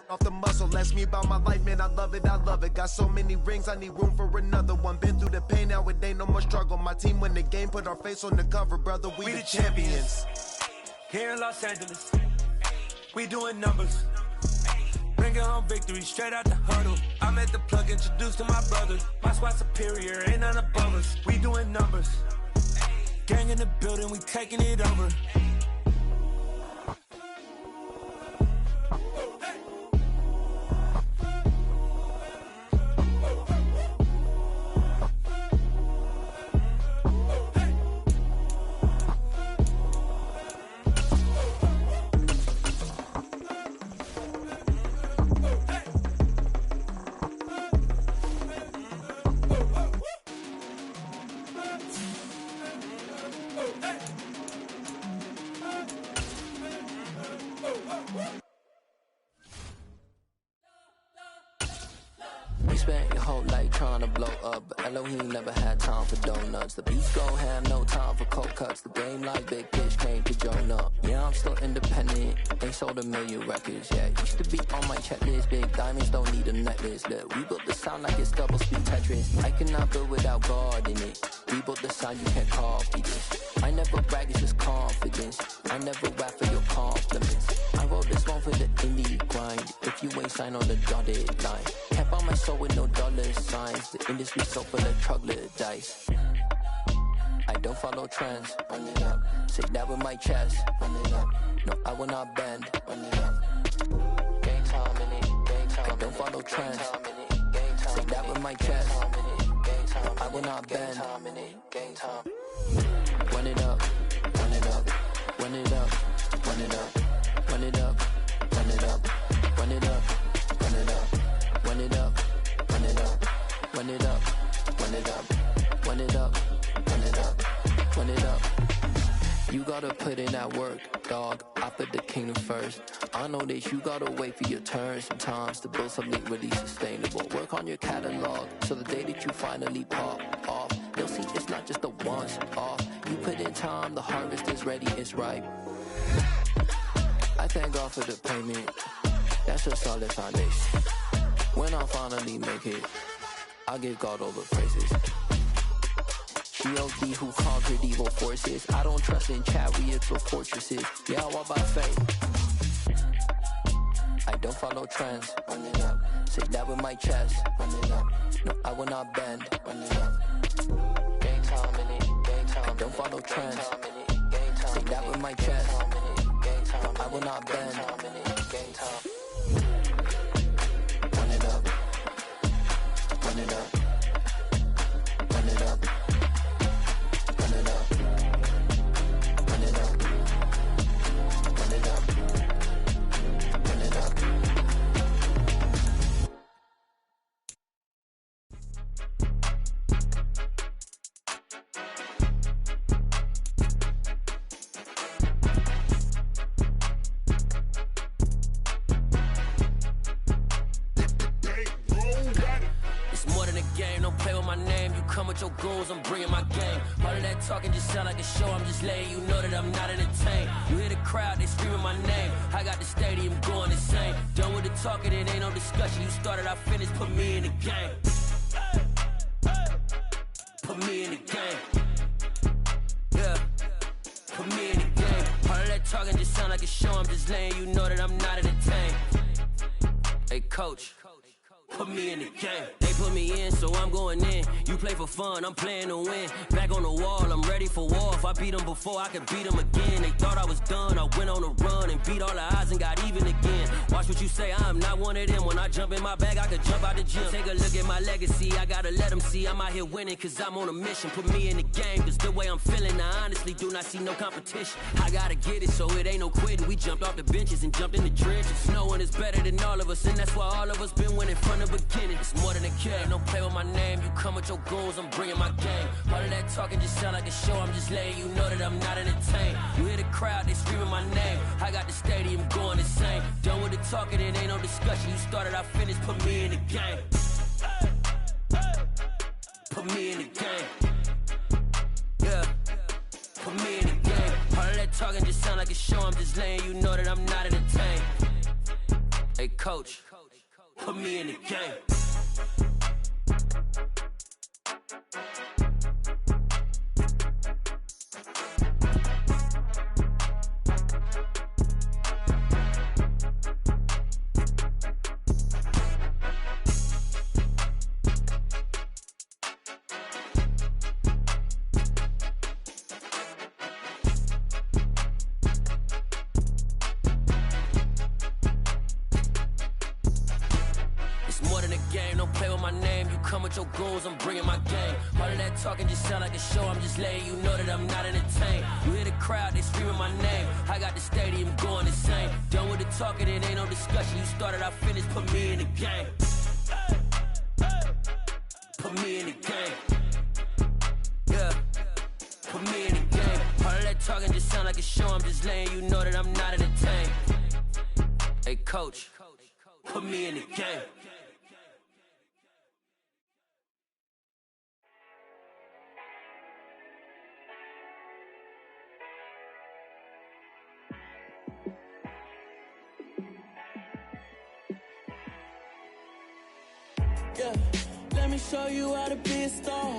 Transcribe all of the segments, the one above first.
Off the muscle, that's me about my life, man, I love it, I love it. Got so many rings, I need room for another one. Been through the pain, now it ain't no more struggle. My team win the game, put our face on the cover, brother, we the champions. Here in Los Angeles, we doing numbers. Bringing home victory straight out the huddle. I'm at the plug, introduced to my brothers. My squad superior, ain't none above us. We doing numbers. Gang in the building, we taking it over. Spent your whole life trying to blow up, but Elohim never had time for donuts. The beats gon' have no time for cold cuts. The game like Big Fish came to join up. Yeah, I'm still independent, ain't sold a million records. Yeah, used to be on my checklist. Big diamonds don't need a necklace. Look, we built the sound like it's double speed Tetris. I cannot build without God in it. We built the sound, you can't copy this. I never brag, it's just confidence. I never rap for your compliments. I wrote this one for the indie grind. If you ain't signed on the dotted line, can't buy my soul with no dollar signs. The industry so full of troglodytes. I don't follow trends. Run it up. Say that with my chest. Run it up. No, I will not bend. Run it up. Game time in it. Game time. I don't follow trends. Say that with my chest. No, I will not bend. Game time. Run it up. Run it up. Run it up. Run it up. Run it up. Run it up. Run it up. Run it up. Run it up. Run it up. Run it up. Run it up. Run it up. Run it up. Run it up. You gotta put in that work, dog. I put the kingdom first. I know that you gotta wait for your turn sometimes to build something really sustainable. Work on your catalog so the day that you finally pop off, you'll see it's not just a once off. You put in time, the harvest is ready, it's ripe. I thank God for the payment. That's a solid foundation. When I finally make it, I give God all the praises. G.O.D. who conquered evil forces. I don't trust in chariots or fortresses. Yeah, I walk by faith. I don't follow trends. Run it up. Say that with my chest. Run it up. No, I will not bend. Run it up. Game time in it. Game time. I don't follow trends. Say that with my chest. No, I will not bend. Game time. Run it up. Run it up. Run it up. Run it up. Run it up. Run it up. Run it up. With your goons, I'm bringing my game. All of that talking just sound like a show. I'm just letting you know that I'm not entertained. You hear the crowd, they screaming my name. I got the stadium going insane. Done with the talking, it ain't no discussion. You started, I finished, put me in the game. Put me in the game. Yeah, put me in the game. All of that talking just sound like a show. I'm just letting you know that I'm not entertained. Hey, coach, put me in the game. They put me in, so I'm going in. You play for fun, I'm playing to win. Back on the wall, I'm ready for war. If I beat them before, I could beat them again. They thought I was done, I went on a run and beat all the odds and got even again. Watch what you say, I'm not one of them. When I jump in my bag, I could jump out the gym. Take a look at my legacy, I gotta let them see I'm out here winning, cause I'm on a mission. Put me in the game, cause the way I'm feeling, I honestly do not see no competition. I gotta get it, so it ain't no quitting. We jumped off the benches and jumped in the trenches. No one is better than all of us, and that's why all of us been winning from the beginning. It's more than a game, don't play with my name. You come with your goons, I'm bringing my game. All of that talking just sound like a show. I'm just letting you know that I'm not entertained. You hear the crowd, they screaming my name. I got the stadium going insane. Done with the talking, it ain't no discussion. You started, I finished, put me in the game. Put me in the game. Yeah, put me in the game. All of that talking just sound like a show. I'm just letting you know that I'm not entertained. Hey, coach, put me in the game. Your goals, I'm bringing my game. All of that talking just sound like a show. I'm just letting you know that I'm not entertained. You hear the crowd, they screaming my name. I got the stadium going insane. Done with the talking, it ain't no discussion. You started, I finished, put me in the game. Put me in the game. Yeah, put me in the game. All of that talking just sound like a show. I'm just letting you know that I'm not entertained. Hey, coach, put me in the game. Yeah, let me show you how to be a star.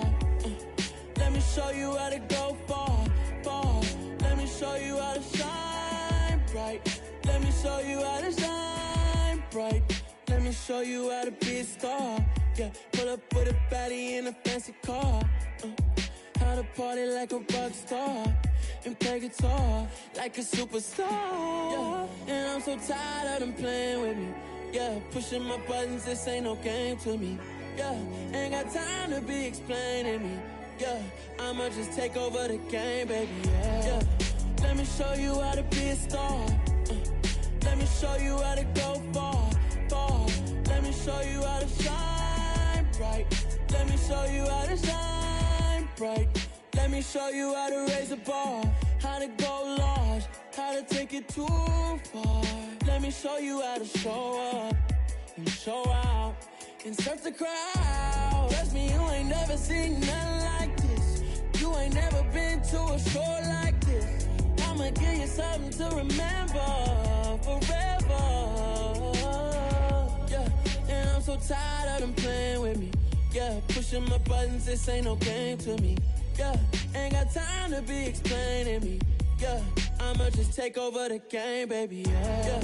Let me show you how to go far, far. Let me show you how to shine bright. Let me show you how to shine bright. Let me show you how to be a star. Yeah, pull up with a baddie in a fancy car. How to party like a rock star and play guitar like a superstar. Yeah, and I'm so tired of them playing with me. Yeah, pushing my buttons, this ain't no game to me. Yeah, ain't got time to be explaining me. Yeah, I'ma just take over the game, baby. Yeah, let me show you how to be a star. Let me show you how to go far, far. Let me show you how to shine bright. Let me show you how to shine bright. Let me show you how to raise the bar, how to go large, how to take it too far. Let me show you how to show up and show out and surf the crowd. Trust me, you ain't never seen nothing like this. You ain't never been to a show like this. I'ma give you something to remember forever. Yeah, and I'm so tired of them playing with me. Yeah, pushing my buttons, this ain't no game to me. Yeah, ain't got time to be explaining me. Yeah, I'ma just take over the game, baby. Yeah,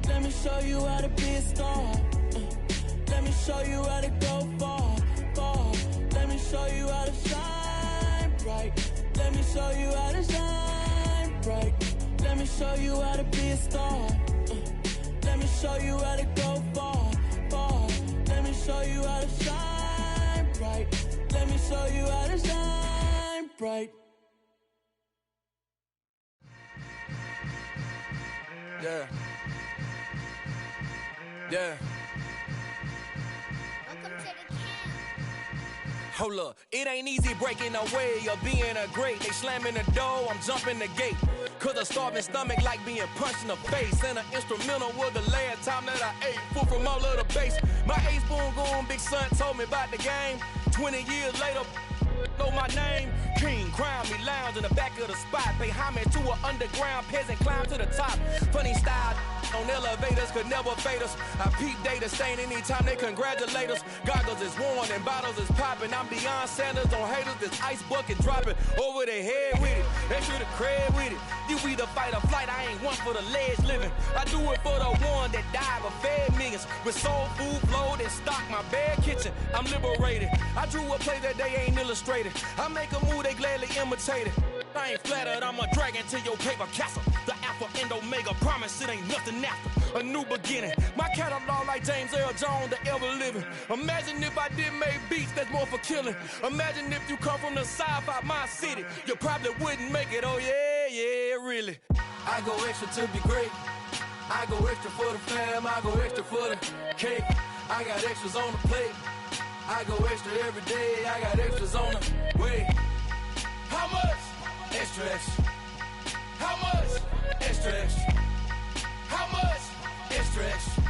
let me show you how to be a star. Let me show you how to go far, far. Let me show you how to shine bright. Let me show you how to shine bright. Let me show you how to be a star. Let me show you how to go far, far. Let me show you how to shine bright. Let me show you how to shine bright. Yeah. Yeah. Hold up, it ain't easy breaking away or being a great. They slamming the door, I'm jumping the gate. Cause a starving stomach like being punched in the face. And an instrumental was the last time that I ate. Food from all of the bass. My ace boom going big son told me about the game. 20 years later, know my name. King, crown me, lounge in the back of the spot. Pay homage to an underground peasant, climb to the top. Funny style on elevators could never fade us. I peep data stain anytime they congratulate us. Goggles is worn and bottles is popping. I'm beyond Sanders on haters, this ice bucket dropping over their head with it. Extra the cred with it. You either fight or flight, I ain't one for the ledge living. I do it for the one that died but fed millions. With soul food flowed and stocked my bare kitchen. I'm liberated. I drew a play that they ain't illustrated. I make a move, they gladly imitate it. I ain't flattered, I'm a dragon to your paper castle. The Alpha and Omega, promise it ain't nothing after. A new beginning. My catalog like James Earl Jones, the ever living. Imagine if I did make beats that's more for killing. Imagine if you come from the sci-fi, my city. You probably wouldn't make it, oh yeah, yeah, really. I go extra to be great. I go extra for the fam, I go extra for the cake. I got extras on the plate. I go extra every day, I got extras on the way. How much? Extra, extra. How much? Extra, extra. How much? Extra, extra.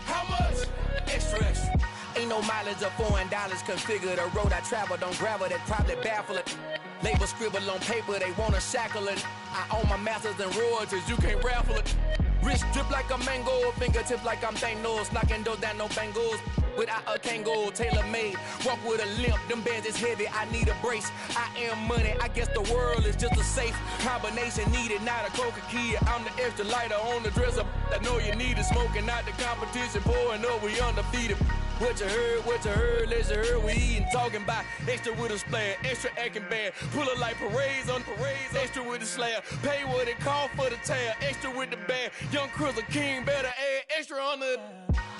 How much? Extra, extra. Ain't no mileage of $4 configure the road I travel. Don't gravel that probably baffle it. Label scribble on paper, they wanna shackle it. I own my masters and royalties, you can't raffle it. Wrist drip like a mango, fingertips like I'm Thanos, knocking those down no bangles. Without a Kango, tailor-made, walk with a limp, them bands is heavy, I need a brace. I am money, I guess the world is just a safe combination needed, not a coca key. I'm the extra lighter on the dresser, I know you need it, smoking out the competition, pouring up, we undefeated. What you heard, let's heard, we eating, talking about extra with a splash, extra acting bad, pull it like parades on parades, extra with the slab, pay what it cost for the tab, extra with the bag, young Crizzle King, better add extra on the...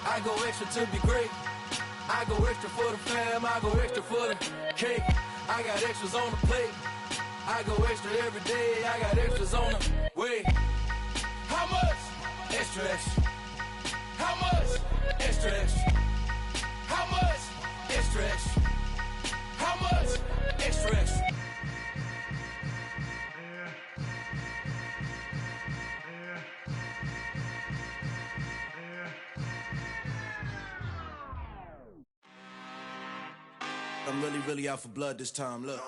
I go extra to be great. I go extra for the fam. I go extra for the cake. I got extras on the plate. I go extra every day. I got extras on the way. How much? Extra, extra. How much? Extra, extra. How much? Extra, extra. How much? Extra, extra. I'm really out for blood this time, look.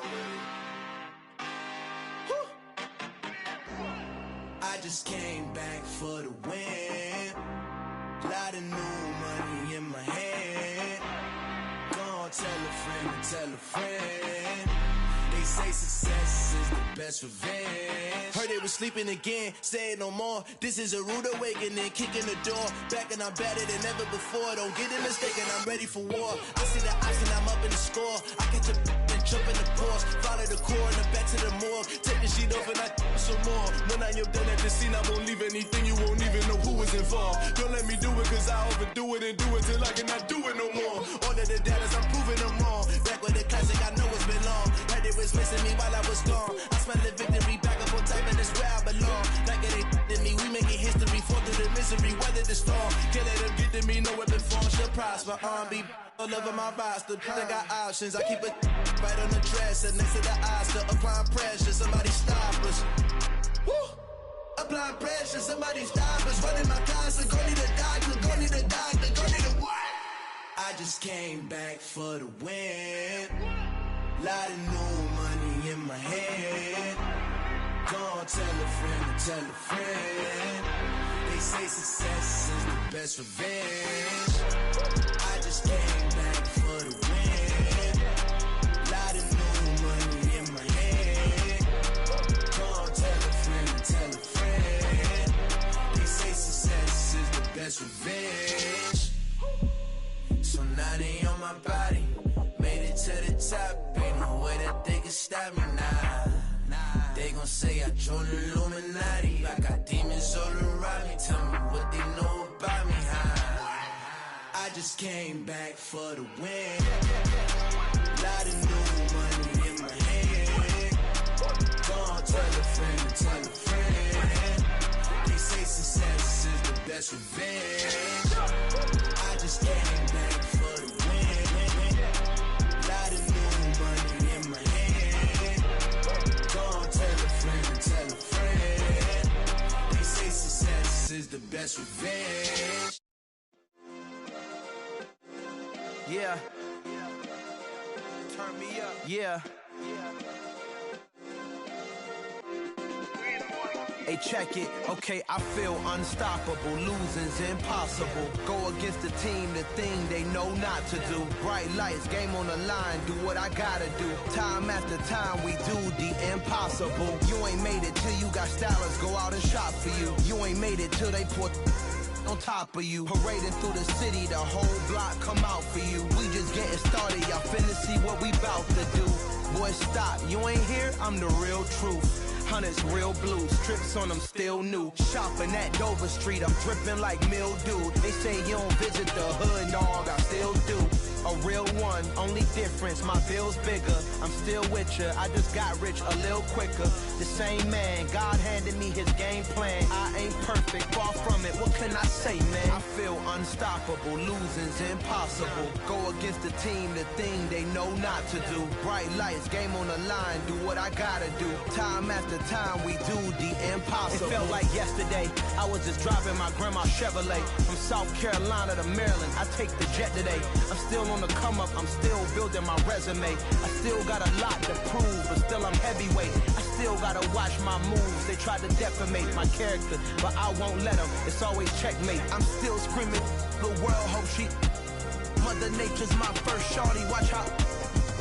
I just came back for the win. Lot of new money in my hand. Gonna tell a friend and tell a friend. They say success is the best revenge. Heard they was sleeping again, say it no more. This is a rude awakening, kicking the door. Back and I'm better than ever before. Don't get it mistaken, I'm ready for war. I see the odds and I'm up in the score. I catch a and jump in the Porsche. Follow the core and the back to the morgue. Take the sheet off and I some more. When I am done at the scene, I won't leave anything. You won't even know who was involved. Don't let me do it cause I overdo it and do it till I cannot do it no more. All of the doubters, I'm proving them wrong. Back with the classic, I know it's been long. Heard it was missing me while I was gone. I smell the victory back up on top and it's where I belong. Like it ain't to me, we making history. Fall through the misery, weather the storm. Can't let them get to me, no weapon form should prosper. Be all over my roster. I got options, I keep it right on the dresser. Next to the Oscar, applying pressure. Somebody stop us. Woo! Applying pressure, somebody stop us. Running my casa, go need a doctor, go need a doctor, go need a what? I just came back for the win. Lot of new money in my head. Gonna tell a friend and tell a friend. They say success is the best revenge. I just came back for the win. Lot of new money in my head. Gonna tell a friend and tell a friend. They say success is the best revenge. So now they on my body. Made it to the top, ain't no way that they can stop me now. They gon' say I joined the Illuminati. I got demons all around me. Tell me what they know about me, huh? I just came back for the win. Lot of new money in my hand. Gonna tell a friend and tell a friend. They say success is the best revenge. I just came back for the win. Lot of new money in my hand. Gonna tell a friend and tell a friend. They say success is the best revenge. Yeah. Turn me up. Yeah. Hey, check it. Okay, I feel unstoppable. Losing's impossible. Go against the team, the thing they know not to do. Bright lights, game on the line, do what I gotta do. Time after time, we do the impossible. You ain't made it till you got stylers go out and shop for you. You ain't made it till they put on top of you. Parading through the city, the whole block come out for you. We just getting started, y'all finna see what we bout to do. Boy, stop, you ain't here, I'm the real truth. Hunters, real blues, strips on them still new. Shopping at Dover Street, I'm dripping like mildew. They say you don't visit the hood, dog, I still do. A real one, only difference, my bill's bigger. I'm still with ya, I just got rich a little quicker. The same man, God handed me his game plan. I ain't perfect, far from it, what can I say, man? I feel unstoppable, losing's impossible. Go against the team, the thing they know not to do. Bright lights, game on the line, do what I gotta do. Time after time, we do the impossible. It felt like yesterday, I was just driving my grandma's Chevrolet. From South Carolina to Maryland, I take the jet today. I'm still on the come up, I'm still building my resume. I still got a lot to prove, but still I'm heavyweight. I still still gotta watch my moves. They tried to defamate my character, but I won't let them. It's always checkmate. I'm still screaming, the world hope she. Mother Nature's my first shorty. Watch how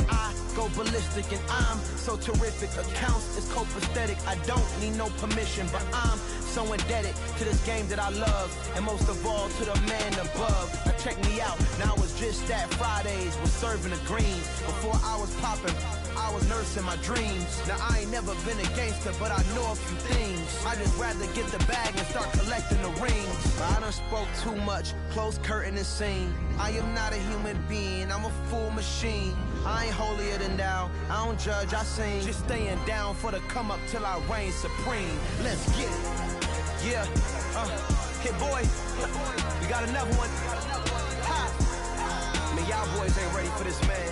I go ballistic, and I'm so terrific. Accounts is copacetic. I don't need no permission, but I'm so indebted to this game that I love, and most of all to the man above. Now check me out. Now it's just that Fridays was serving the greens. Before I was popping, I was nursing my dreams. Now I ain't never been a gangster, but I know a few things. I just rather get the bag and start collecting the rings. I done spoke too much, close curtain and scene. I am not a human being, I'm a full machine. I ain't holier than thou, I don't judge, I sing. Just staying down for the come up till I reign supreme. Let's get it. Yeah, hit boy, we got another one. Ha. I mean, y'all boys ain't ready for this, man.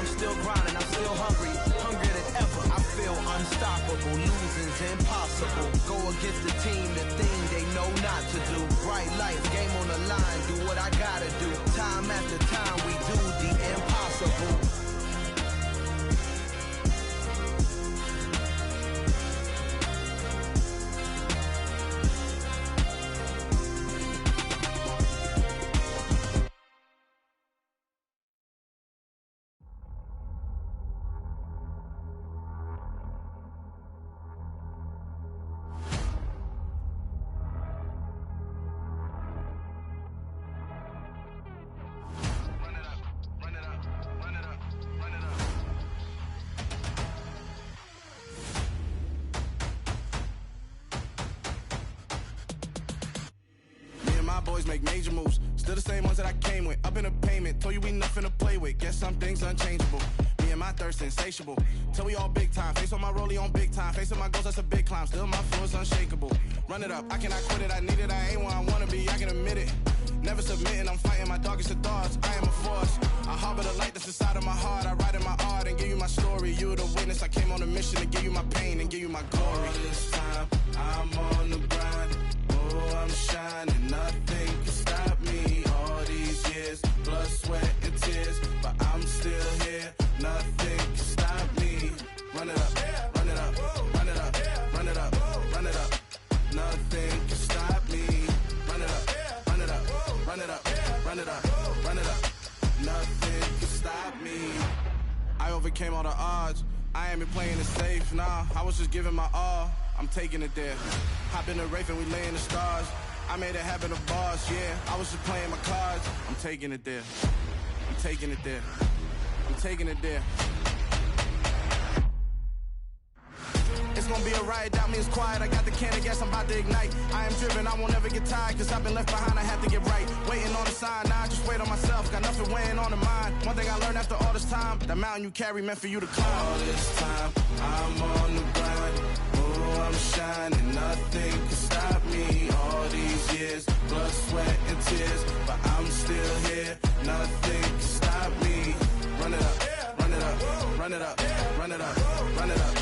I'm still grinding, I'm still hungry, hungrier than ever. I feel unstoppable, losing's impossible. Go against the team, the thing they know not to do. Bright lights, game on the line, do what I gotta do. Time after time, we do the impossible. Boys make major moves, still the same ones that I came with. Up in a payment, told you we nothing to play with. Guess some things unchangeable. Me and my thirst insatiable. Till we all big time. Face on my rollie on big time. Face on my goals, that's a big climb. Still my flow is unshakable. Run it up, I cannot quit it. I need it, I ain't where I wanna be. I can admit it. Never submitting, I'm fighting my darkest of thoughts. I am a force. I harbor the light that's inside of my heart. I write in my art and give you my story. You the witness. I came on a mission to give you my pain and give you my glory. All this time, I'm on the grind. Oh, I'm shining. Nothing can stop me. All these years, blood, sweat, and tears, but I'm still here. Nothing can stop me. Run it up, run it up, run it up, run it up, run it up. Nothing can stop me. Run it up, run it up, run it up, run it up, run it up. Nothing can stop me. I overcame all the odds. I ain't been playing it safe, nah. I was just giving my all. I'm taking it there. Hop in the Wraith and we lay in the stars. I made it happen to boss, yeah. I was just playing my cards. I'm taking it there. I'm taking it there. I'm taking it there. It's gonna be a riot, doubt me it's quiet. I got the can of gas, I'm about to ignite. I am driven, I won't ever get tired, cause I've been left behind, I have to get right. Waiting on the sign, now I just wait on myself. Got nothing weighing on the mind. One thing I learned after all this time, that mountain you carry meant for you to climb. All this time, I'm on the grind. Oh, I'm shining, nothing can stop me. All these years, blood, sweat, and tears, but I'm still here. Nothing can stop me. Run it up, run it up, run it up, run it up, run it up.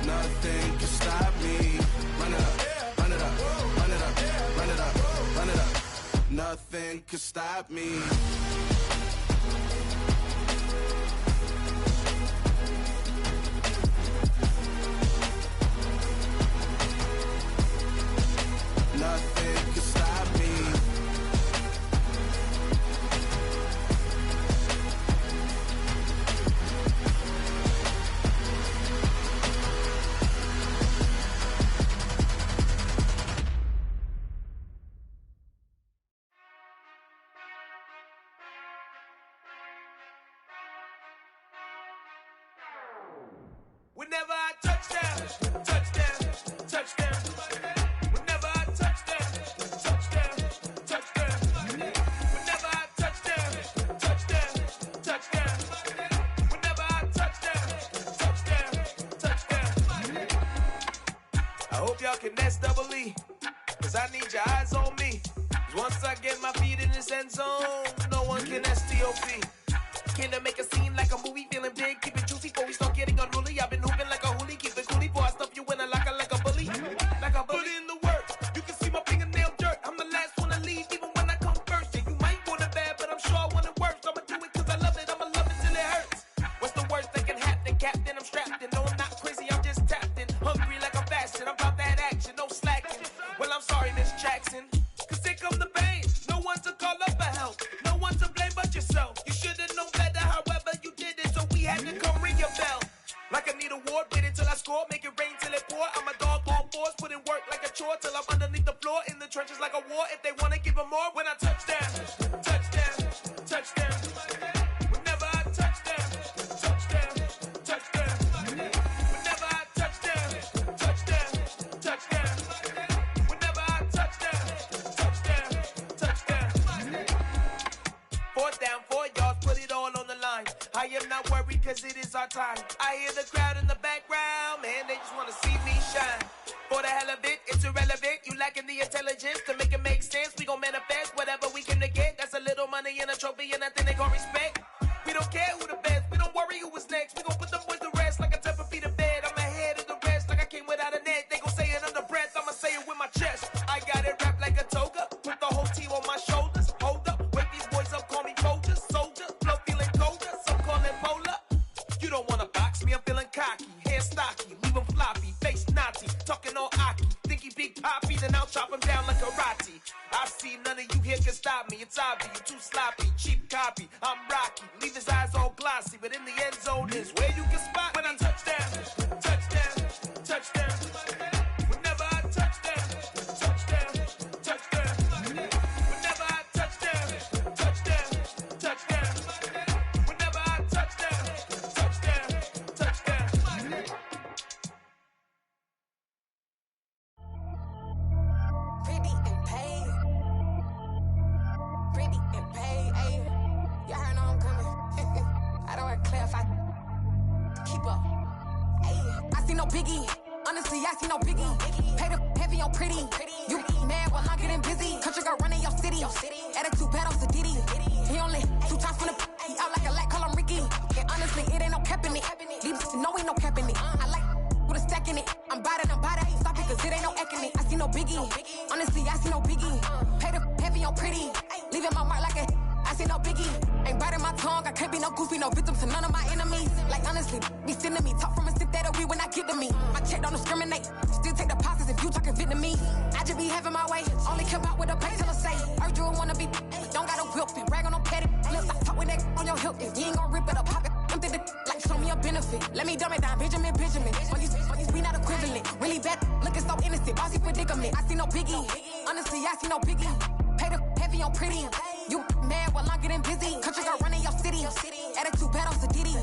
Nothing can stop me. Run it up, run it up, run it up, run it up, run it up. Nothing can stop me. Nothing can stop me. Whenever I touchdown, touchdown, touchdown. Whenever I touchdown, touchdown, touchdown. Whenever I touchdown, touchdown, touchdown. Whenever I touchdown, touchdown, touchdown. I hope y'all can nest double E, cause I need your eyes on me. 'Cause once I get my feet in this end zone, no one can STOP. Can I make a scene like a movie, feeling big, keep it juicy before we start getting unruly. I've been hooping like a hoolie, keep it coolie before I stuff you in a locker like a bully. Like a bully. Put in the work, you can see my fingernail dirt. I'm the last one to leave, even when I come first. Yeah, you might want it bad, but I'm sure I want it worse. I'ma do it cause I love it, I'ma love it till it hurts. What's the worst that can happen, Captain? I'm strapped in, no I'm not crazy, I'm just tapped in. I am not worried cause it is our time. I hear the crowd in the background, man, they just wanna see me shine. For the hell of it, it's irrelevant. You lacking the intelligence to make it make sense. We gon' manifest whatever we came to get. That's a little money and a trophy and nothing they gon' respect. We don't care who the best, we don't worry who was next. We gon' put them boys to rest like a type of feet of bed. I'm ahead of the rest like I came without a net. They gon' say it under breath, I'ma say it with my chest. I got it wrapped like a toga, put the whole team on my shoulders. Hold up, wake these boys up, call me Folger, soldier. Flow feeling colder, some call it polar. You don't wanna box me, I'm feeling cocky. Hair stocky, leave him floppy, face naughty. Talking all Aki, think he big poppy, then I'll chop him down like karate. I see none of you here can stop me. It's obvious, you too sloppy, cheap copy. I'm Rocky, leave his eyes all glossy, but in the end zone is where you can spot when I touchdown, touchdown, touchdown. Whenever I touchdown, touchdown, touchdown. Whenever I touchdown, touchdown, touchdown. Whenever I touchdown, touchdown, touchdown. Pretty and paid. Pretty and paid, ayy. Y'all heard I'm coming. I don't wear clear if I keep up. Ayy. I see no biggie. Honestly, I see no biggie. Pay the heavy on pretty. You mad while I'm getting busy. Country girl running your city. Attitude bad on Diddy. He only 2 times from the he out like a light, call him Ricky. And honestly, it ain't no cap in it. These know ain't no cap in it. I like with a stack in it. I'm bad it. Stop it, cause it ain't no eck in it. I see no biggie. Honestly, I see no biggie. Pay the heavy on pretty. Leaving my mark like a I see no biggie. Ain't biting my tongue. I can't be no goofy, no victim to none of my enemies. Like honestly, be sending me talk from a stick that'll be when I get to me. My check don't discriminate. Still take deposits if you talking Vietnamese. I just be having my way. Only come out with a pay till I say. Heard you wanna be. Don't gotta whip it. Brag on no petty. Flips. I talk with that on your hip. If you ain't gon' rip it up, pop it. Empty the like show me a benefit. Let me dumb it down, Benjamin. Money's we not equivalent. Really bad, looking so innocent. Bossy predicament. I see no biggie. Honestly, I see no biggie. Pay the heavy on pretty. You mad while I'm getting busy. Country girl running your city. Attitude bad on Diddy.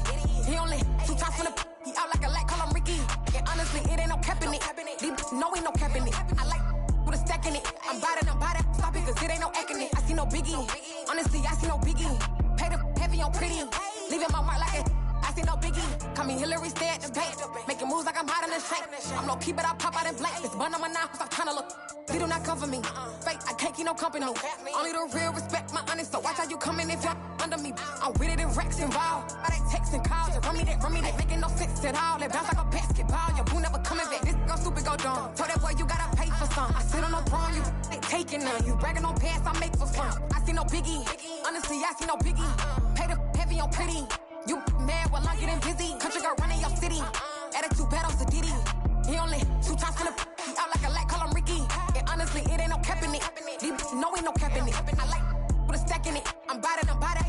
He only 2 times from the he out like a light, call him Ricky. And honestly, it ain't no cap in it. These know ain't no cap in it. I like with a stack in it. I'm bad it. Stop it, cause it ain't no eck in it. I see no biggie. Honestly, I see no biggie. Pay the heavy on pretty. Leaving my mark like a I see no biggie. Call me Hillary, stay at the bank. Making moves like I'm hot in the shank. I'm low key, but I pop out in blank. This bun on my knife, I'm tryna look. They do not come for me. Fake, I can't keep no company. Only the real respect my honest. So watch how you coming if you're under me. I'm with it in Rex involved. I they text and calls. Run me that making no sense at all. They bounce like a basketball. Your boo never coming back. This go stupid, go dumb. Told that boy you gotta pay for some. I sit on no throne, you they taking none. You bragging on past, I make for fun. I see no biggie. Honestly, I see no biggie. Pay the heavy on pretty. You mad while I'm getting busy. Country girl running your city. Attitude bad on Diddy. He only 2 times from the he out like a light, call him Ricky. And honestly, it ain't no cap in it. These know ain't no cap in it. I like with a stack in it. I'm bad it.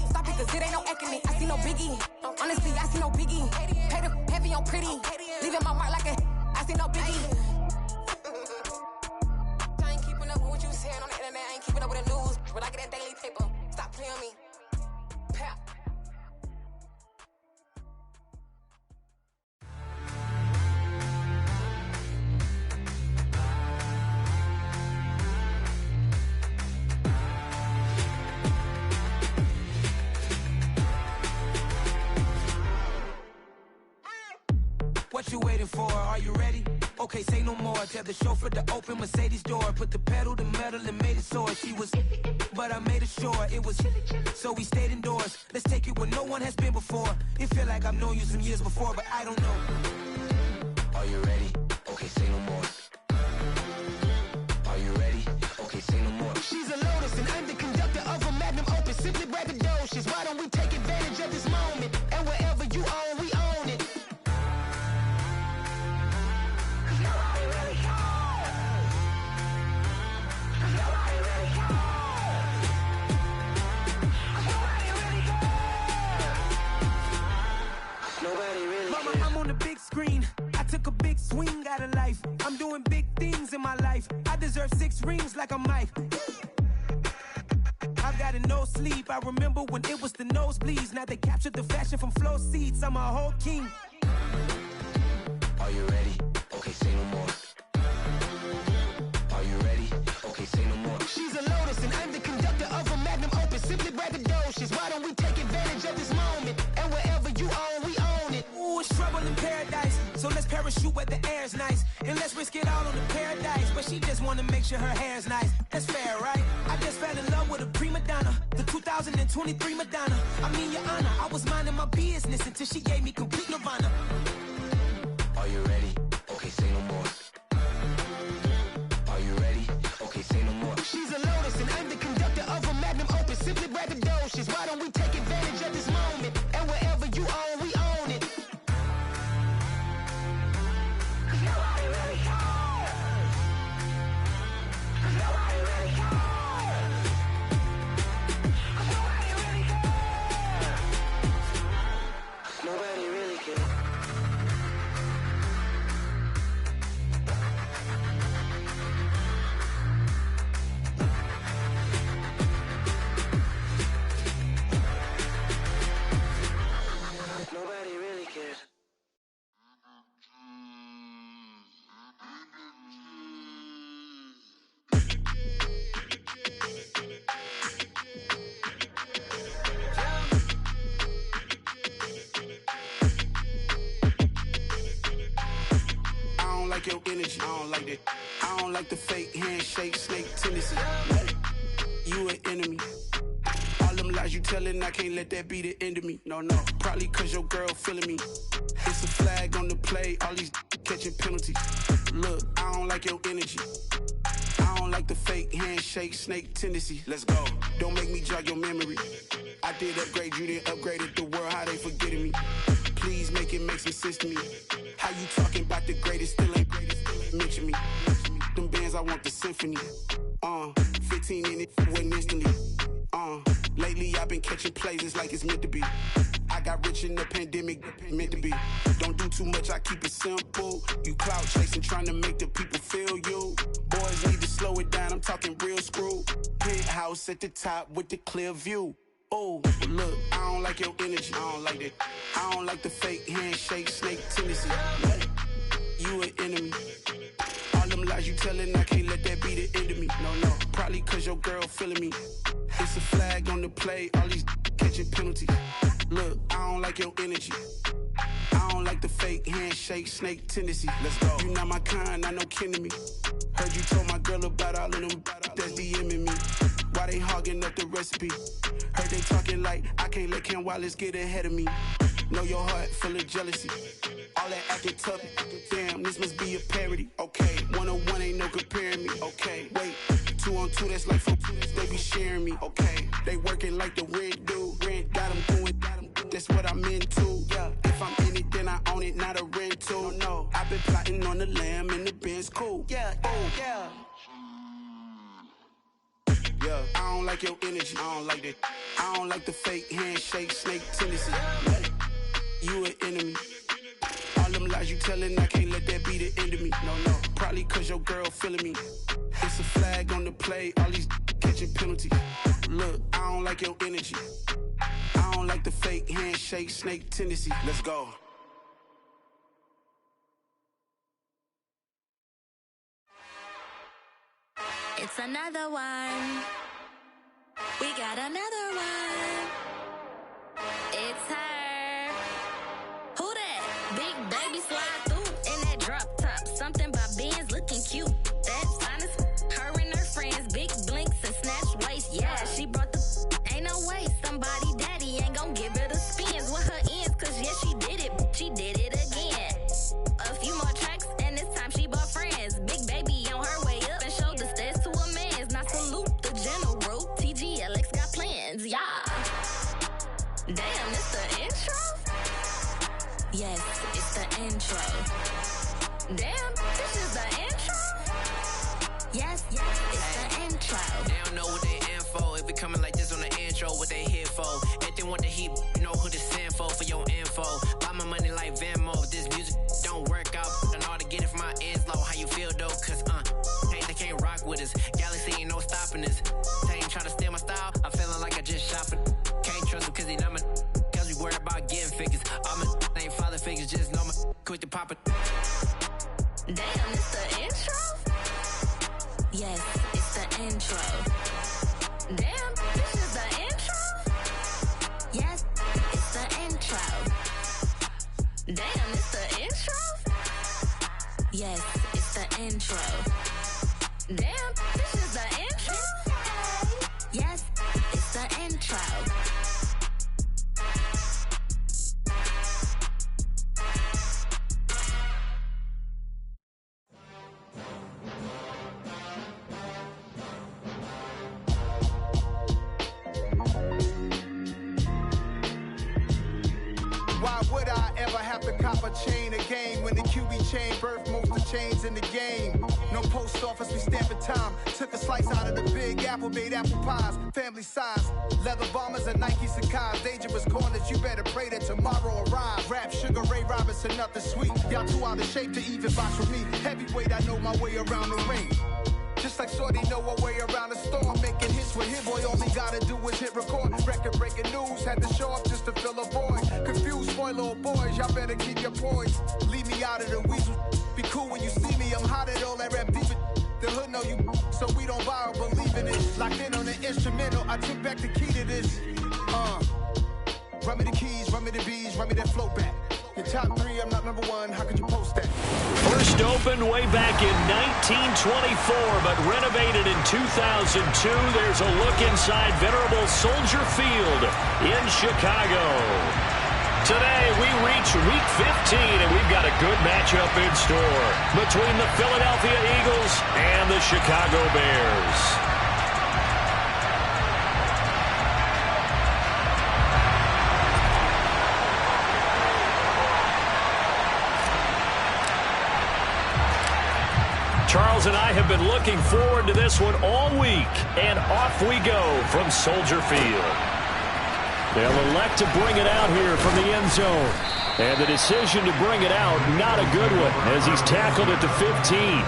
Stop it, cause it ain't no eck in it. I see no biggie. Honestly, I see no biggie. Pay the heavy on pretty. Leaving my mark like a I see no biggie. I ain't keeping up with what you saying on the internet. I ain't keeping up with the news. But I get that daily paper. Stop playing me. Pap. What you waiting for? Are you ready? Okay, say no more. Tell the chauffeur to open Mercedes door. Put the pedal to metal and made it soar. She was, but I made it sure it was. So we stayed indoors. Let's take it where no one has been before. It feel like I've known you some years before, but I don't know. Are you ready? Okay, say no more. Are you ready? Okay, say no more. She's a Lotus and I'm the conductor of a Magnum Opus. Simply braggadocious. Why don't we take advantage of this moment? And wherever you own, we own it. I'm on the big screen. I took a big swing out of life. I'm doing big things in my life. I deserve 6 rings like a Mike. I've got no sleep. I remember when it was the nosebleeds. Now they captured the fashion from floor seats. I'm a whole king. Are you ready? Okay, say no more. Are you ready? Okay, say no more. She's a Lotus and I'm the conductor of a Magnum Opus. Simply braggadocious. Why don't we take advantage of this moment? And wherever parachute where the air's nice. And let's risk it all on the paradise. But she just wanna make sure her hair's nice. That's fair, right? I just fell in love with a prima donna, the 2023 Madonna. I mean, your honor, I was minding my business until she gave me complete nirvana. Are you ready? Okay, say no more. Are you ready? Okay, say no more. She's a lotus and I'm the conductor of a magnum opus. Simply braggadocious. Why don't we take advantage of this moment? And wherever you own, we own it. Nobody really cares. Nobody really cares. Nobody really cares. Nobody really cares. Nobody really cares. I don't like your energy. I don't like that. I don't like the fake handshake, snake tendency. What? You an enemy. All them lies you telling, I can't let that be the end of me. No, no. Probably cause your girl feeling me. It's a flag on the play, all these catching penalties. Look, I don't like your energy. I don't like the fake handshake, snake tendency. Let's go. Don't make me jog your memory. I did upgrade, you didn't upgrade it. The world, how they forgetting me. Please make it make some sense to me. How you talking about the greatest, still ain't greatest. Mention me. Them bands, I want the symphony. 15 in it, went instantly. Lately I've been catching plays, it's like it's meant to be. I got rich in the pandemic, meant to be. Don't do too much, I keep it simple. You clout chasing, trying to make the people feel you. Boys need to slow it down, I'm talking real screw. Penthouse at the top with the clear view. Oh, look, I don't like your energy, I don't like that. I don't like the fake handshake, snake tendency. What? You an enemy. All them lies you telling, I can't let that be the end of me. No, no, probably cause your girl feeling me. It's a flag on the play, all these catching penalties. Look, I don't like your energy. I don't like the fake handshake, snake tendency. Let's go. You not my kind, I know kin to me. Heard you told my girl about all of them that's DMing me. Why they hogging up the recipe? Heard they talking like I can't let Ken Wallace get ahead of me. Know your heart full of jealousy. All that acting tough, damn, this must be a parody. Okay, 1-on-1 ain't no comparing me. Okay, wait, 2-on-2, that's like 4, they be sharing me. Okay, they working like the rent do. Rent got them doing, that's what I'm into. Yeah, if I'm in it, then I own it, not a rental. No, I've been plotting on the lamb and the Benz cool. Yeah, oh, yeah. Yeah, I don't like your energy, I don't like that. I don't like the fake handshake, snake tendency. What? You an enemy. All them lies you telling, I can't let that be the end of me. No, no, probably cause your girl feeling me. It's a flag on the play, all these catching penalties. Look, I don't like your energy. I don't like the fake handshake, snake tendency. Let's go. It's another one. We got another one. It's her. Who that? Big baby slide through in that drop top. Something by Benz looking cute. That's honest. Her and her friends, big blinks and snatch waist. Yeah, she brought the ain't no way. Somebody daddy ain't gon' give her the spins with her ends. Cause yeah, she did it. She did it again. A few more tracks and this time she bought friends. Big baby on her way up and showed the stairs to a man's. Now salute the general. TGLX got plans. Yeah. Damn, it's the intro? Yes, it's the intro. Damn, this is the intro? Yes, it's the intro. They don't know what they in for. If we coming like this on the intro, what they here for? If they want the heat, you know who to send for your info. Buy my money like Venmo. If this music don't work out, and all to get it from my ends low. How you feel though? Cause they can't rock with us. Galaxy ain't no stopping us. They ain't trying to steal my style. I'm feeling like I just shopping. Can't trust him cause he not my. Cause we worried about getting figures. All my ain't father figures, just know my quick to pop it. Damn, it's the intro? Yes, it's the intro. Damn, this is the intro? Yes, it's the intro. Damn, it's the intro? would I ever have to cop a chain again when the QB chain birthed most of the chains in the game? No post office, we stamping time. Took a slice out of the big apple, made apple pies. Family size, leather bombers and Nike Sacai's. Dangerous corners, you better pray that tomorrow arrives. Rap, Sugar Ray Robinson, nothing sweet. Y'all too out of shape to even box with me. Heavyweight, I know my way around the ring. Just like Shorty know her way around the storm. Making hits with him, boy, all he gotta do is hit record. Record breaking news, had to show up just to fill a void. Confused, spoiled little boys, y'all better keep your poise. Leave me out of the weasel. Be cool when you see me, I'm hot at all that rap deep. The hood know you, so we don't borrow, believe in it. Locked in on the instrumental, I took back the key to this. Run me the keys, run me the bees, run me that flow back. Your top 3, I'm not number 1, how could you post that? First opened way back in 1924, but renovated in 2002. There's a look inside venerable Soldier Field in Chicago. Today, we reach Week 15, and we've got a good matchup in store between the Philadelphia Eagles and the Chicago Bears. Charles and I have been looking forward to this one all week, and off we go from Soldier Field. They'll elect to bring it out here from the end zone. And the decision to bring it out, not a good one, as he's tackled at the 15.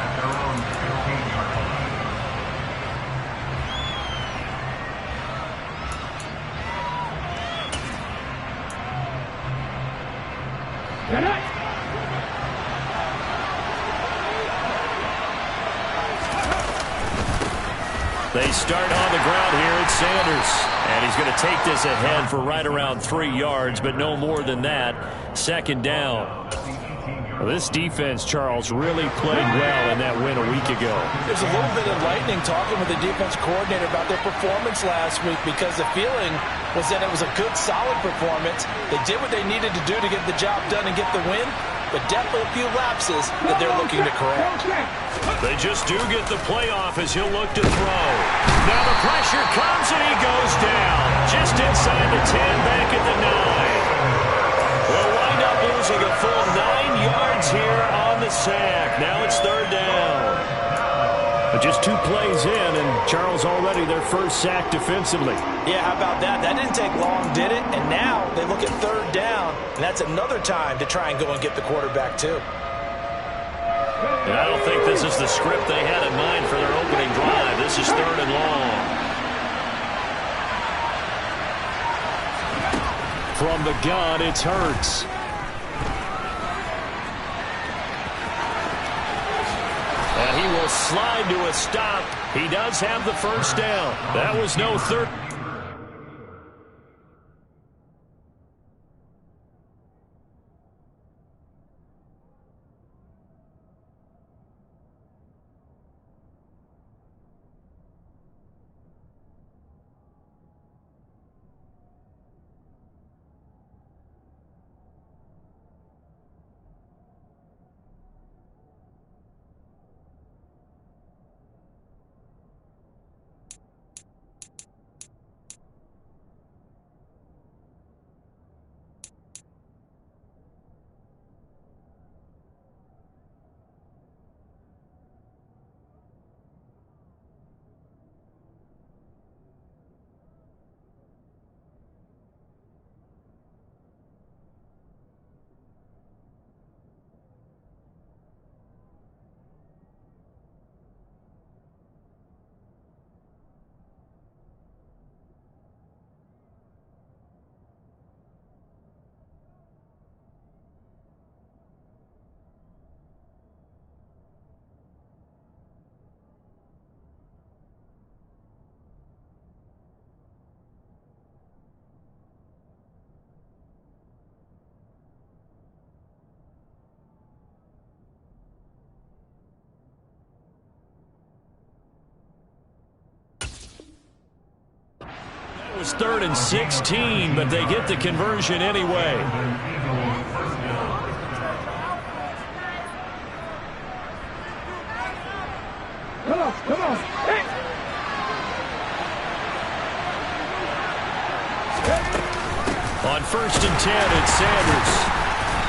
They start on the ground here at Sanders. And he's going to take this ahead for right around 3 yards, but no more than that. Second down. Well, this defense, Charles, really played well in that win a week ago. There's a little bit enlightening talking with the defense coordinator about their performance last week, because the feeling was that it was a good, solid performance. They did what they needed to do to get the job done and get the win, but definitely a few lapses that they're looking to correct. They just do get the playoff as he'll look to throw. Now the pressure comes and he goes down. Just inside the 10, back at the 9. They'll wind up losing a full 9 yards here on the sack. Now it's third down. But just 2 plays in, and Charles already their first sack defensively. Yeah, how about that? That didn't take long, did it? And now they look at third down, and that's another time to try and go and get the quarterback too. And I don't think this is the script they had in mind for their opening drive. This is third and long. From the gun, it's Hurts. And he will slide to a stop. He does have the first down. That was no third. It was 3rd and 16, but they get the conversion anyway. Come on. Hey. On 1st and 10, it's Sanders.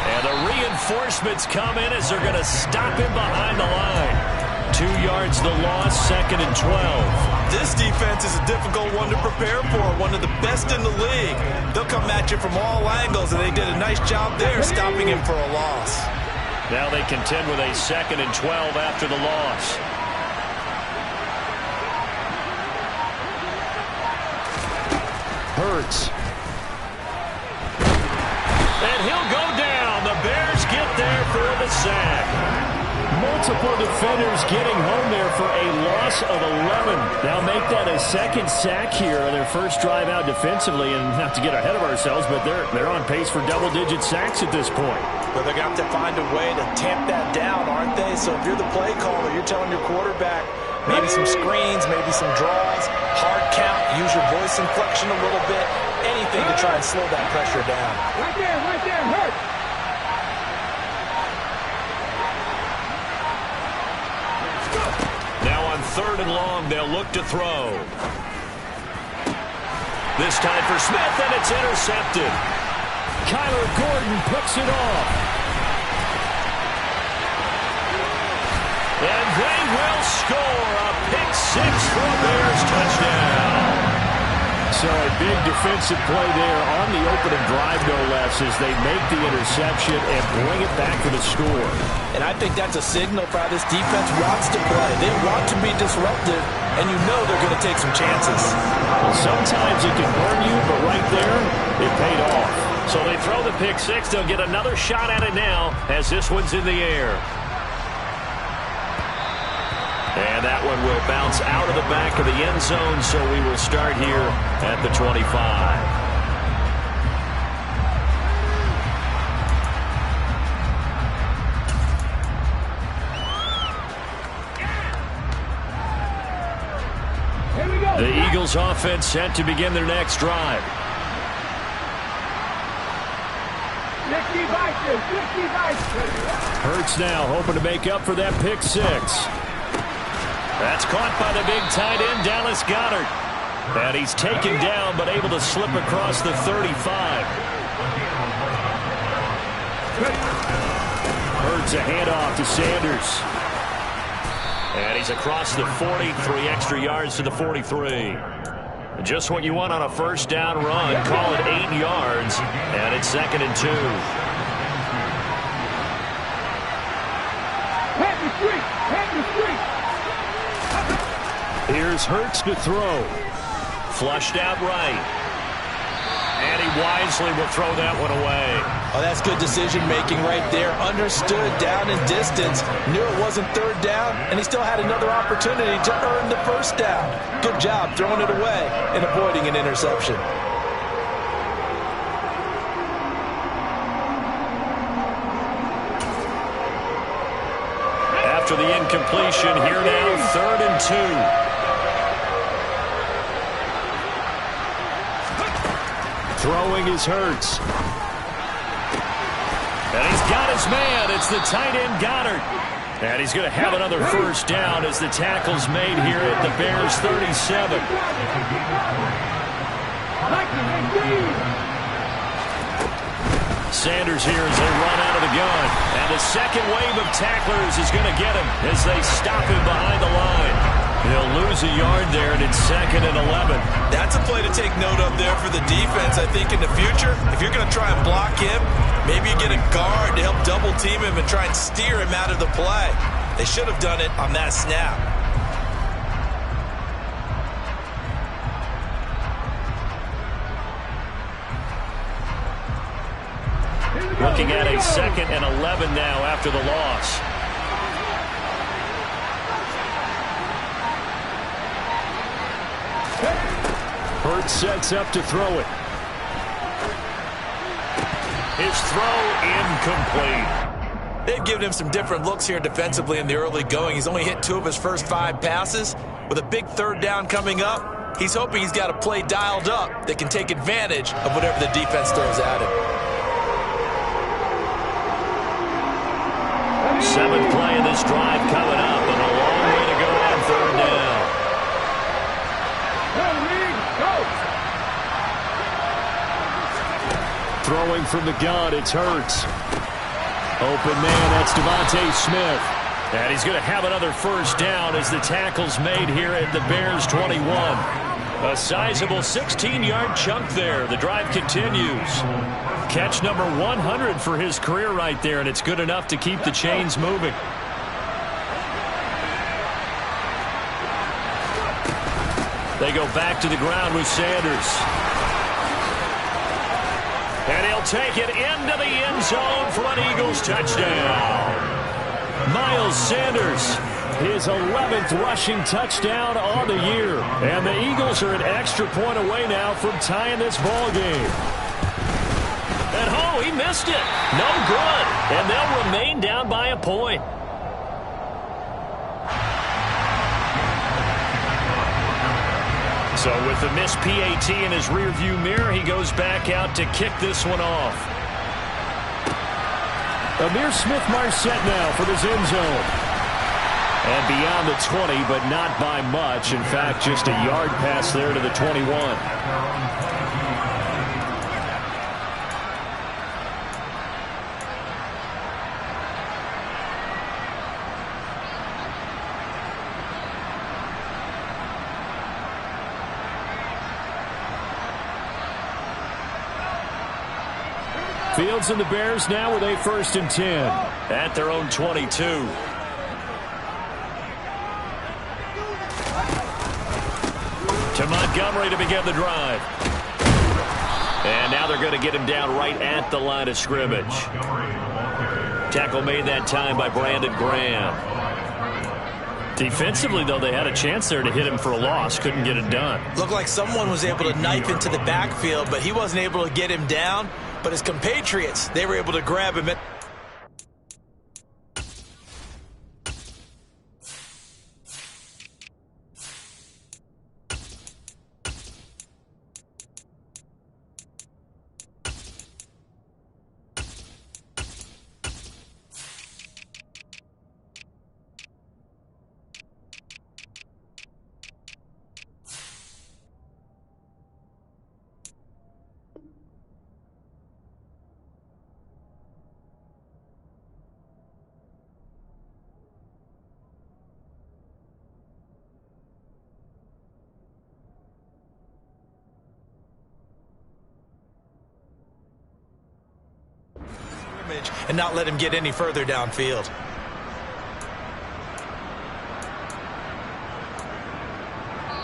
And the reinforcements come in as they're going to stop him behind the line. 2 yards the loss, 2nd and 12. This defense is a difficult one to prepare for, one of the best in the league. They'll come at you from all angles, and they did a nice job there stopping him for a loss. Now they contend with a 2nd and 12 after the loss. Hurts. And he'll go down. The Bears get there for the sack. Multiple defenders getting home there for a loss of 11. Now make that a 2nd sack here on their first drive out defensively. And not to get ahead of ourselves, but they're on pace for double-digit sacks at this point. But they're going to have to find a way to tamp that down, aren't they? So if you're the play caller, you're telling your quarterback maybe some screens, maybe some draws, hard count, use your voice inflection a little bit, anything to try and slow that pressure down. Right there, hurt. Now on 3rd and long, they'll look to throw. This time for Smith, and it's intercepted. Kyler Gordon picks it off. And they will score a pick 6 for a Bears touchdown. So a big defensive play there on the opening drive, no less, as they make the interception and bring it back for the score. And I think that's a signal for how this defense wants to play. They want to be disruptive, and you know they're going to take some chances. Well, sometimes it can burn you, but right there, it paid off. So they throw the pick 6. They'll get another shot at it now as this one's in the air. And that one will bounce out of the back of the end zone, so we will start here at the 25. The Eagles offense set to begin their next drive. Hurts now hoping to make up for that pick 6. That's caught by the big tight end, Dallas Goedert. And he's taken down, but able to slip across the 35. Hurts a handoff to Sanders. And he's across the 40, 3 extra yards to the 43. Just what you want on a first down run. Call it 8 yards, and it's 2nd and 2. Here's Hurts to throw. Flushed out right. And he wisely will throw that one away. Oh, that's good decision-making right there. Understood down and distance. Knew it wasn't 3rd down, and he still had another opportunity to earn the 1st down. Good job throwing it away and avoiding an interception. After the incompletion, here now, 3rd and 2. Throwing is Hurts. And he's got his man. It's the tight end Goddard. And he's going to have another first down as the tackle's made here at the Bears 37. Sanders here as they run out of the gun. And the second wave of tacklers is going to get him as they stop him behind the line. He'll lose a yard there, and it's 2nd and 11. That's a play to take note of there for the defense. I think in the future, if you're going to try and block him, maybe you get a guard to help double team him and try and steer him out of the play. They should have done it on that snap. Looking at a 2nd and 11 now after the loss. Hurts sets up to throw it. His throw incomplete. They've given him some different looks here defensively in the early going. He's only hit 2 of his first 5 passes. With a big 3rd down coming up, he's hoping he's got a play dialed up that can take advantage of whatever the defense throws at him. 7th play of this drive coming up, and a long way to go on 3rd down. Throwing from the gun, it's Hurts. Open man, that's Devontae Smith. And he's going to have another first down as the tackle's made here at the Bears 21. A sizable 16-yard chunk there. The drive continues. Catch number 100 for his career right there, and it's good enough to keep the chains moving. They go back to the ground with Sanders. And he'll take it into the end zone for an Eagles touchdown. Miles Sanders, his 11th rushing touchdown on the year. And the Eagles are an extra point away now from tying this ball game. And oh, he missed it. No good. And they'll remain down by a point. So with the missed PAT in his rearview mirror, he goes back out to kick this one off. Amir Smith-Marset now for this end zone. And beyond the 20, but not by much. In fact, just a yard pass there to the 21. Fields and the Bears now with a 1st and 10 at their own 22. To Montgomery to begin the drive. And now they're going to get him down right at the line of scrimmage. Tackle made that time by Brandon Graham. Defensively, though, they had a chance there to hit him for a loss. Couldn't get it done. Looked like someone was able to knife into the backfield, but he wasn't able to get him down. But his compatriots, they were able to grab him. And not let him get any further downfield.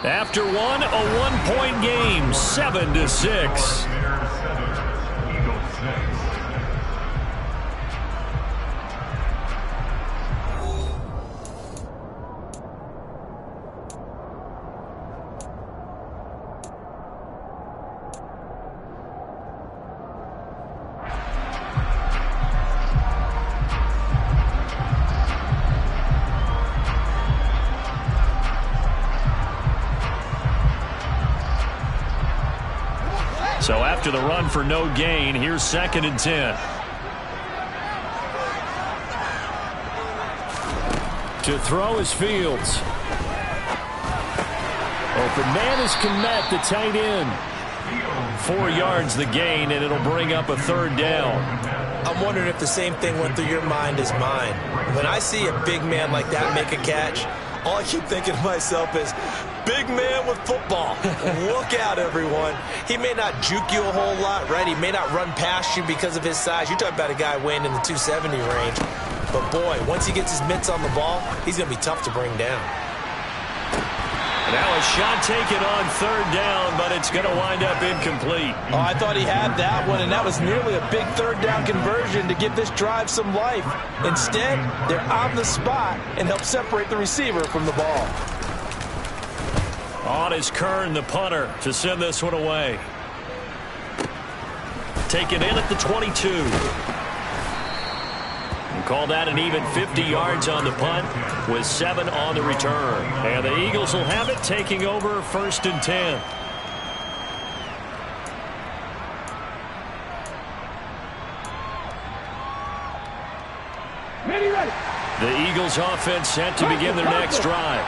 After one, a one-point game, 7-6. So after the run for no gain, here's 2nd and 10. To throw is Fields. Open man is Kmet, the tight end. 4 yards the gain, and it'll bring up a 3rd down. I'm wondering if the same thing went through your mind as mine. When I see a big man like that make a catch, all I keep thinking to myself is, big man with football. Look out, everyone. He may not juke you a whole lot, right? He may not run past you because of his size. You're talking about a guy weighing in the 270 range. But, boy, once he gets his mitts on the ball, he's going to be tough to bring down. Now a shot taken on 3rd down, but it's going to wind up incomplete. Oh, I thought he had that one, and that was nearly a big 3rd down conversion to give this drive some life. Instead, they're on the spot and help separate the receiver from the ball. On is Kern, the punter, to send this one away. Taken in at the 22. And call that an even 50 yards on the punt with 7 on the return. And the Eagles will have it, taking over 1st and 10. The Eagles offense set to begin their next drive.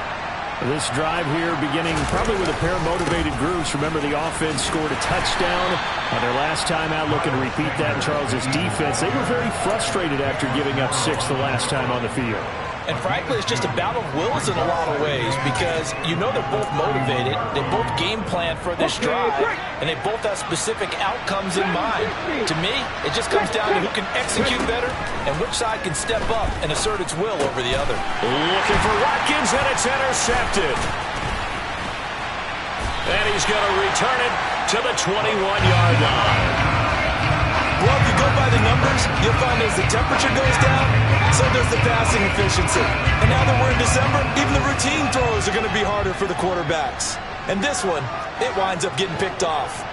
This drive here beginning probably with a pair of motivated groups. Remember, the offense scored a touchdown on their last time out, looking to repeat that in Charles's defense. They were very frustrated after giving up 6 the last time on the field. And frankly, it's just a battle of wills in a lot of ways because you know they're both motivated. They both game plan for this drive, and they both have specific outcomes in mind. To me, it just comes down to who can execute better and which side can step up and assert its will over the other. Looking for Watkins, and it's intercepted. And he's going to return it to the 21-yard line. Well, if you go by the numbers, you'll find as the temperature goes down, so does the passing efficiency. And now that we're in December, even the routine throws are going to be harder for the quarterbacks. And this one, it winds up getting picked off.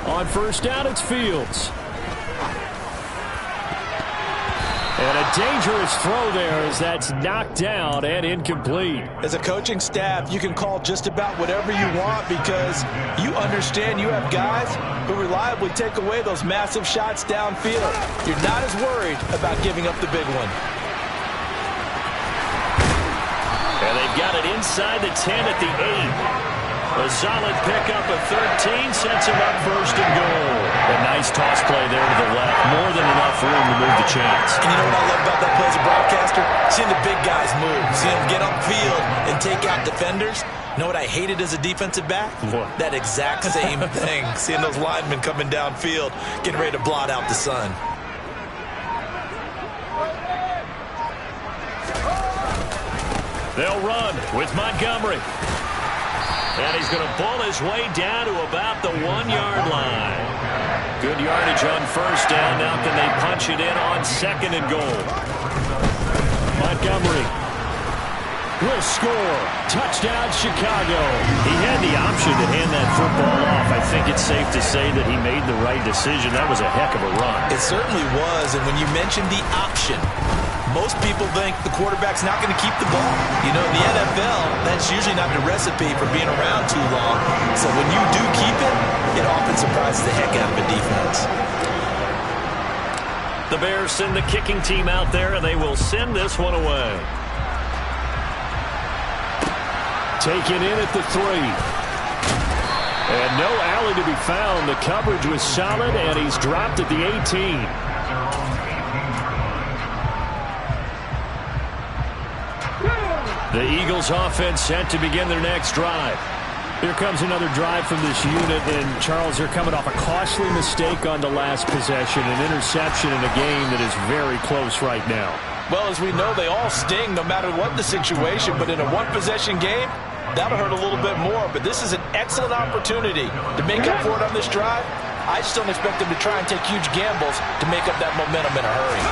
On first down, it's Fields. And a dangerous throw there as that's knocked down and incomplete. As a coaching staff, you can call just about whatever you want because you understand you have guys who reliably take away those massive shots downfield. You're not as worried about giving up the big one. And they've got it inside the 10 at the 8. A solid pickup of 13 sets him up first and goal. A nice toss play there to the left. More than enough room to move the chains. And you know what I love about that play as a broadcaster? Seeing the big guys move. Seeing them get upfield and take out defenders. You know what I hated as a defensive back? What? That exact same thing. Seeing those linemen coming downfield, getting ready to blot out the sun. They'll run with Montgomery. And he's going to pull his way down to about the 1-yard line. Good yardage on first down. Now can they punch it in on second and goal? Montgomery will score. Touchdown, Chicago. He had the option to hand that football off. I think it's safe to say that he made the right decision. That was a heck of a run. It certainly was. And when you mentioned the option, most people think the quarterback's not going to keep the ball. You know, in the NFL, that's usually not the recipe for being around too long. So when you do keep it, it often surprises the heck out of a defense. The Bears send the kicking team out there, and they will send this one away. Taken in at the 3. And no alley to be found. The coverage was solid, and he's dropped at the 18. The Eagles offense set to begin their next drive. Here comes another drive from this unit, and Charles, they're coming off a costly mistake on the last possession, an interception in a game that is very close right now. Well, as we know, they all sting no matter what the situation, but in a one-possession game, that'll hurt a little bit more. But this is an excellent opportunity to make up for it on this drive. I just don't expect them to try and take huge gambles to make up that momentum in a hurry.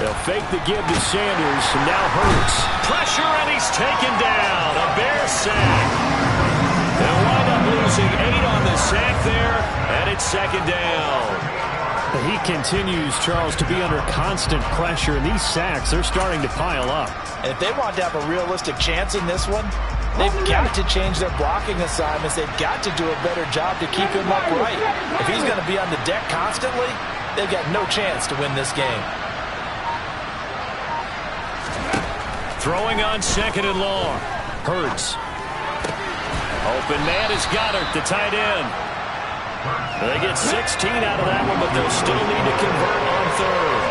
They'll fake the give to Sanders, and now Hurts. Pressure, and he's taken down. A Bear sack. They'll wind up losing 8 on the sack there, and it's second down. He continues, Charles, to be under constant pressure, and these sacks, they're starting to pile up. And if they want to have a realistic chance in this one, they've got to change their blocking assignments. They've got to do a better job to keep him upright. If he's going to be on the deck constantly, they've got no chance to win this game. Throwing on second and long. Hurts. Open man is Goddard, the tight end. They get 16 out of that one, but they'll still need to convert on third.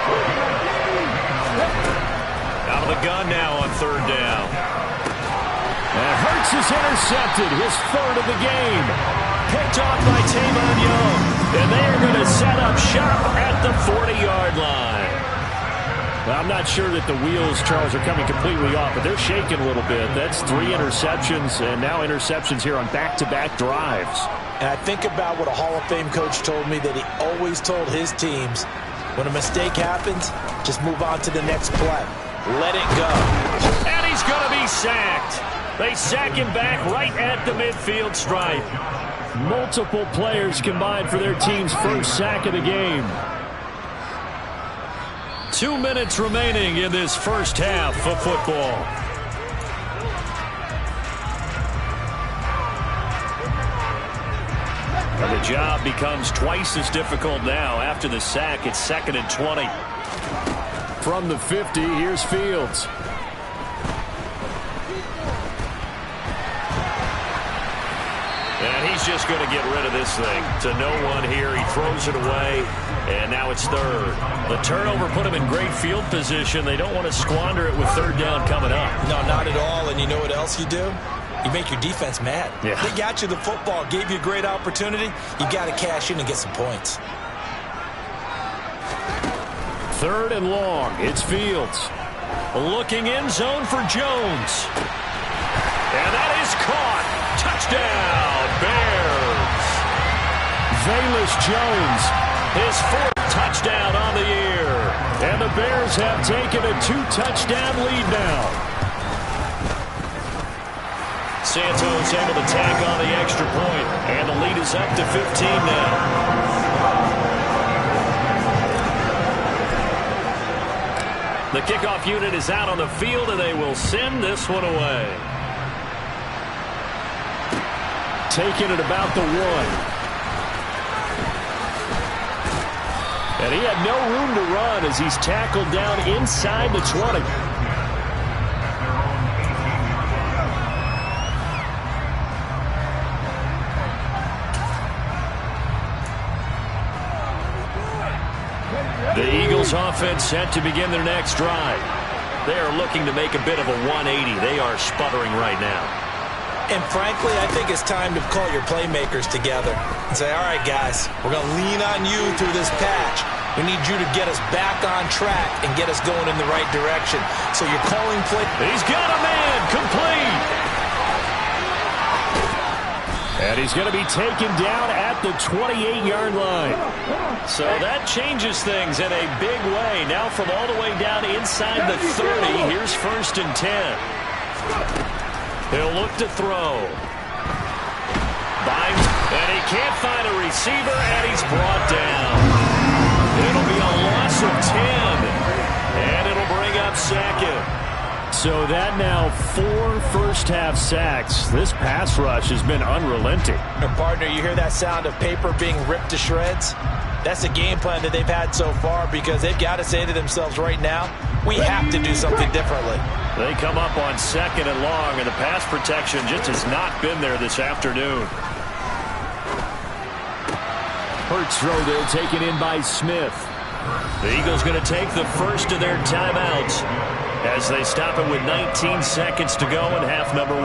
Out of the gun now on third down. And Hurts is intercepted, his third of the game. Picked off by Tavon Young. And they are going to set up shop at the 40-yard line. Well, I'm not sure that the wheels, Charles, are coming completely off, but they're shaking a little bit. That's 3 interceptions, and now interceptions here on back-to-back drives. And I think about what a Hall of Fame coach told me that he always told his teams, when a mistake happens, just move on to the next play. Let it go. And he's going to be sacked. They sack him back right at the midfield stripe. Multiple players combined for their team's first sack of the game. 2 minutes remaining in this first half of football. And the job becomes twice as difficult now. After the sack, it's 2nd and 20. From the 50, here's Fields. And he's just going to get rid of this thing. To no one here. He throws it away, and now it's third. The turnover put him in great field position. They don't want to squander it with third down coming up. No, not at all. And you know what else you do? You make your defense mad. Yeah. They got you the football, gave you a great opportunity. You got to cash in and get some points. Third and long. It's Fields. Looking in zone for Jones. And that is caught. Touchdown, Bears. Velus Jones, his fourth touchdown on the year. And the Bears have taken a 2-touchdown lead now. Santos able to tack on the extra point, and the lead is up to 15 now. The kickoff unit is out on the field, and they will send this one away. Taking it about the 1. And he had no room to run as he's tackled down inside the 20. The Eagles offense set to begin their next drive. They are looking to make a bit of a 180. They are sputtering right now. And frankly, I think it's time to call your playmakers together and say, all right, guys, we're going to lean on you through this patch. We need you to get us back on track and get us going in the right direction. So you're calling play. He's got a man complete. And he's going to be taken down at the 28-yard line. So that changes things in a big way. Now from all the way down inside the 30, here's 1st and 10. He'll look to throw. Binds, and he can't find a receiver, and he's brought down. It'll be a loss of 10, and it'll bring up 2nd. So that now 4 first-half sacks. This pass rush has been unrelenting. And partner, you hear that sound of paper being ripped to shreds? That's the game plan that they've had so far, because they've got to say to themselves right now, we have to do something differently. They come up on 2nd and long, and the pass protection just has not been there this afternoon. Hurts throw there, taken in by Smith. The Eagles going to take the first of their timeouts as they stop it with 19 seconds to go in half number 1.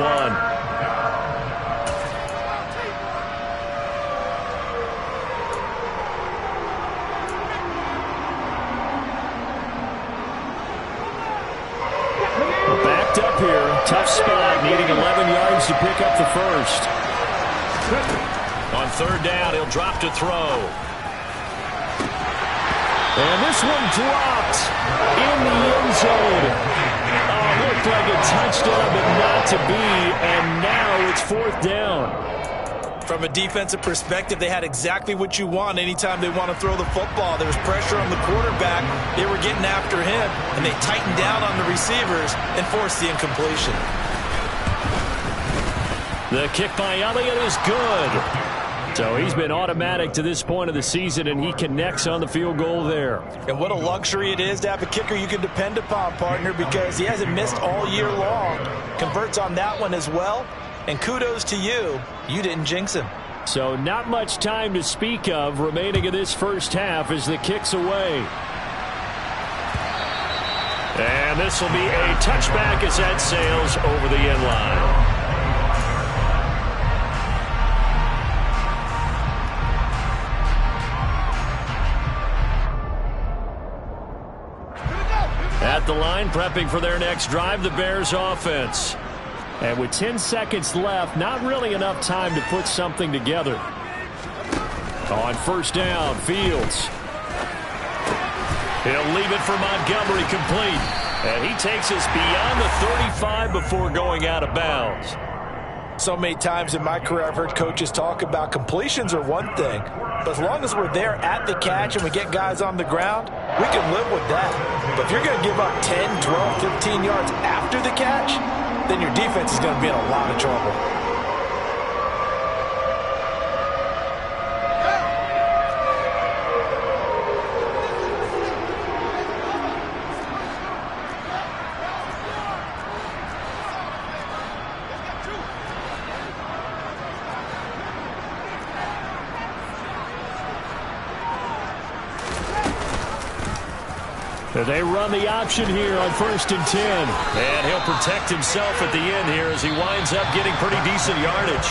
Backed up here, tough spot, needing 11 yards to pick up the first. On 3rd down, he'll drop to throw. And this one dropped in the end zone. Oh, looked like a touchdown, but not to be, and now it's 4th down. From a defensive perspective, they had exactly what you want anytime they want to throw the football. There was pressure on the quarterback. They were getting after him, and they tightened down on the receivers and forced the incompletion. The kick by Elliott is good. So he's been automatic to this point of the season, and he connects on the field goal there. And what a luxury it is to have a kicker you can depend upon, partner, because he hasn't missed all year long. Converts on that one as well. And kudos to you. You didn't jinx him. So not much time to speak of remaining in this first half as the kick's away. And this will be a touchback as that sails over the end line. At the line, prepping for their next drive, the Bears offense. And with 10 seconds left, not really enough time to put something together. On 1st down, Fields. He'll leave it for Montgomery complete. And he takes us beyond the 35 before going out of bounds. So many times in my career I've heard coaches talk about completions are one thing, but as long as we're there at the catch and we get guys on the ground, we can live with that. But if you're going to give up 10, 12, 15 yards after the catch, then your defense is going to be in a lot of trouble. They run the option here on 1st and 10. And he'll protect himself at the end here as he winds up getting pretty decent yardage.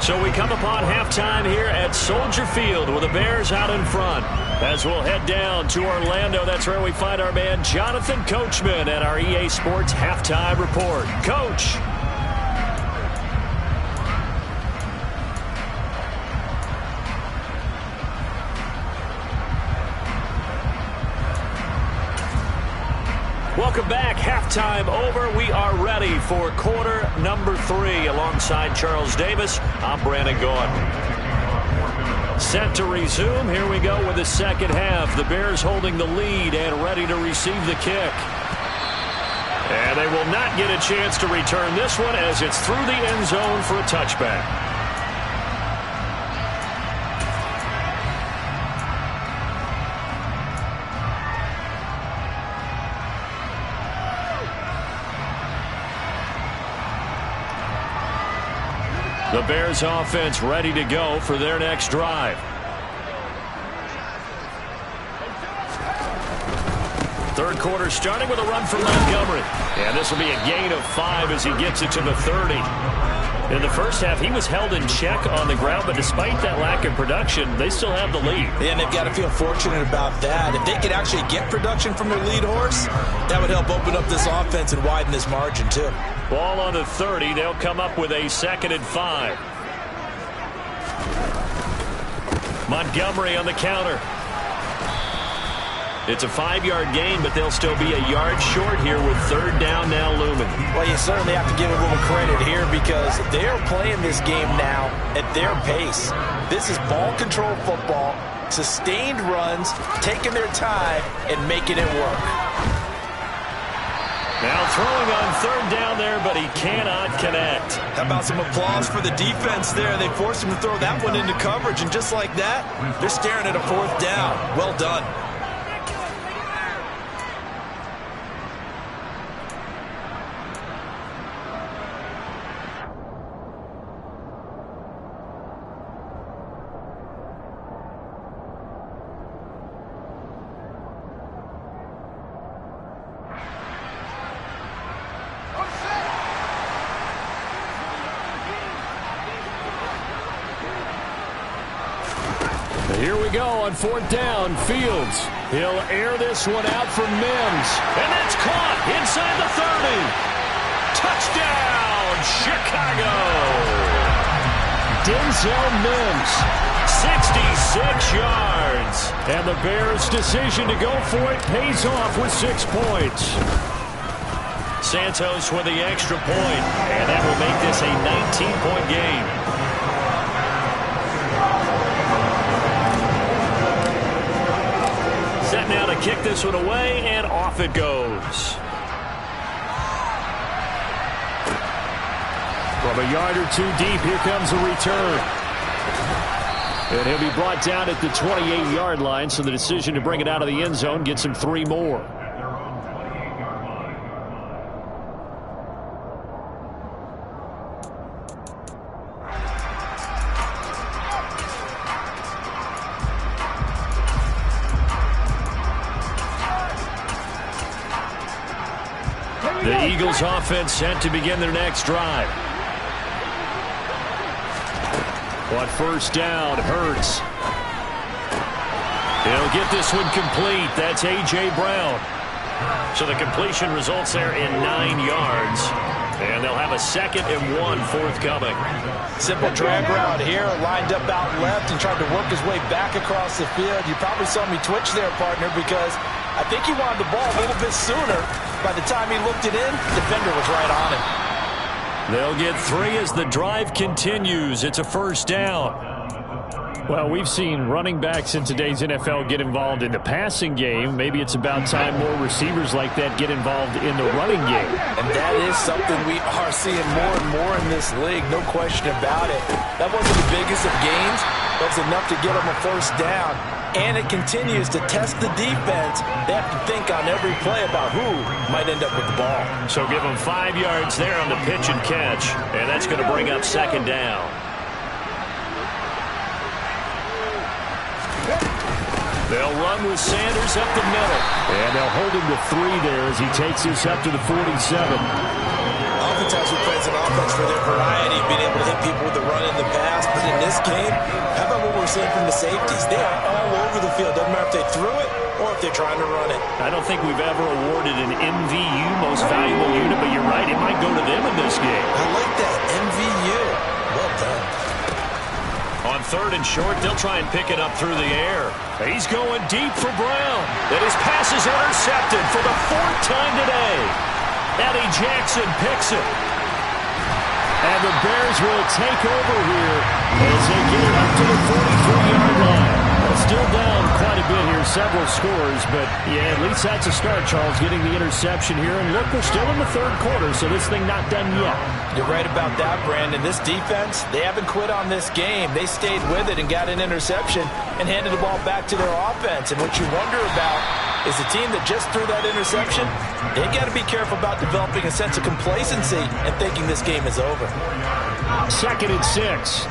So we come upon halftime here at Soldier Field with the Bears out in front. As we'll head down to Orlando, that's where we find our man Jonathan Coachman at our EA Sports Halftime Report. Coach. Welcome back. Halftime over. We are ready for quarter number 3. Alongside Charles Davis, I'm Brandon Gaudin. Set to resume. Here we go with the second half. The Bears holding the lead and ready to receive the kick. And they will not get a chance to return this one as it's through the end zone for a touchback. The Bears offense ready to go for their next drive. Third quarter starting with a run from Montgomery. And this will be a gain of 5 as he gets it to the 30. In the first half, he was held in check on the ground, but despite that lack of production, they still have the lead. And they've got to feel fortunate about that. If they could actually get production from their lead horse, that would help open up this offense and widen this margin too. Ball on the 30. They'll come up with a 2nd and 5. Montgomery on the counter. It's a 5-yard gain, but they'll still be a yard short here with 3rd down now looming. Well, you certainly have to give a little credit here because they're playing this game now at their pace. This is ball control football, sustained runs, taking their time, and making it work. Now throwing on 3rd down there, but he cannot connect. How about some applause for the defense there? They forced him to throw that one into coverage, and just like that, they're staring at a 4th down. Well done. Here we go on 4th down. Fields. He'll air this one out for Mims. And it's caught inside the 30. Touchdown, Chicago. Denzel Mims, 66 yards. And the Bears' decision to go for it pays off with 6 points. Santos with the extra point. And that will make this a 19-point game. Set now to kick this one away, and off it goes. From a yard or 2 deep, here comes a return. And he'll be brought down at the 28-yard line, so the decision to bring it out of the end zone gets him 3 more. The Eagles offense set to begin their next drive. On 1st down, Hurts. He'll get this one complete. That's A.J. Brown. So the completion results there in 9 yards. And they'll have a 2nd and 1 forthcoming. Simple drag route here, lined up out left and tried to work his way back across the field. You probably saw me twitch there, partner, because I think he wanted the ball a little bit sooner. By the time he looked it in, the defender was right on him. They'll get 3 as the drive continues. It's a 1st down. Well, we've seen running backs in today's NFL get involved in the passing game. Maybe it's about time more receivers like that get involved in the running game. And that is something we are seeing more and more in this league, no question about it. That wasn't the biggest of gains. That was enough to get them a 1st down. And it continues to test the defense. They have to think on every play about who might end up with the ball. So give them 5 yards there on the pitch and catch. And that's going to bring up 2nd down. They'll run with Sanders up the middle. And they'll hold him to 3 there as he takes this up to the 47. Oftentimes we praise an offense for their variety, being able to hit people with the run in the pass. But in this game, how about what we're seeing from the safeties? They are all over the field. Doesn't matter if they threw it or if they're trying to run it. I don't think we've ever awarded an MVU, most valuable unit, but you're right, it might go to them in this game. I like that, MVU. Well done. On 3rd and short, they'll try and pick it up through the air. He's going deep for Brown. And his pass is intercepted for the 4th time today. Eddie Jackson picks it. And the Bears will take over here as they get it up to the 43-yard line. Still down quite a bit here, several scores, but yeah, at least that's a start, Charles, getting the interception here. And look, we're still in the 3rd quarter, so this thing not done yet. You're right about that, Brandon. This defense, they haven't quit on this game. They stayed with it and got an interception and handed the ball back to their offense. And what you wonder about is the team that just threw that interception, they got to be careful about developing a sense of complacency and thinking this game is over. 2nd and 6.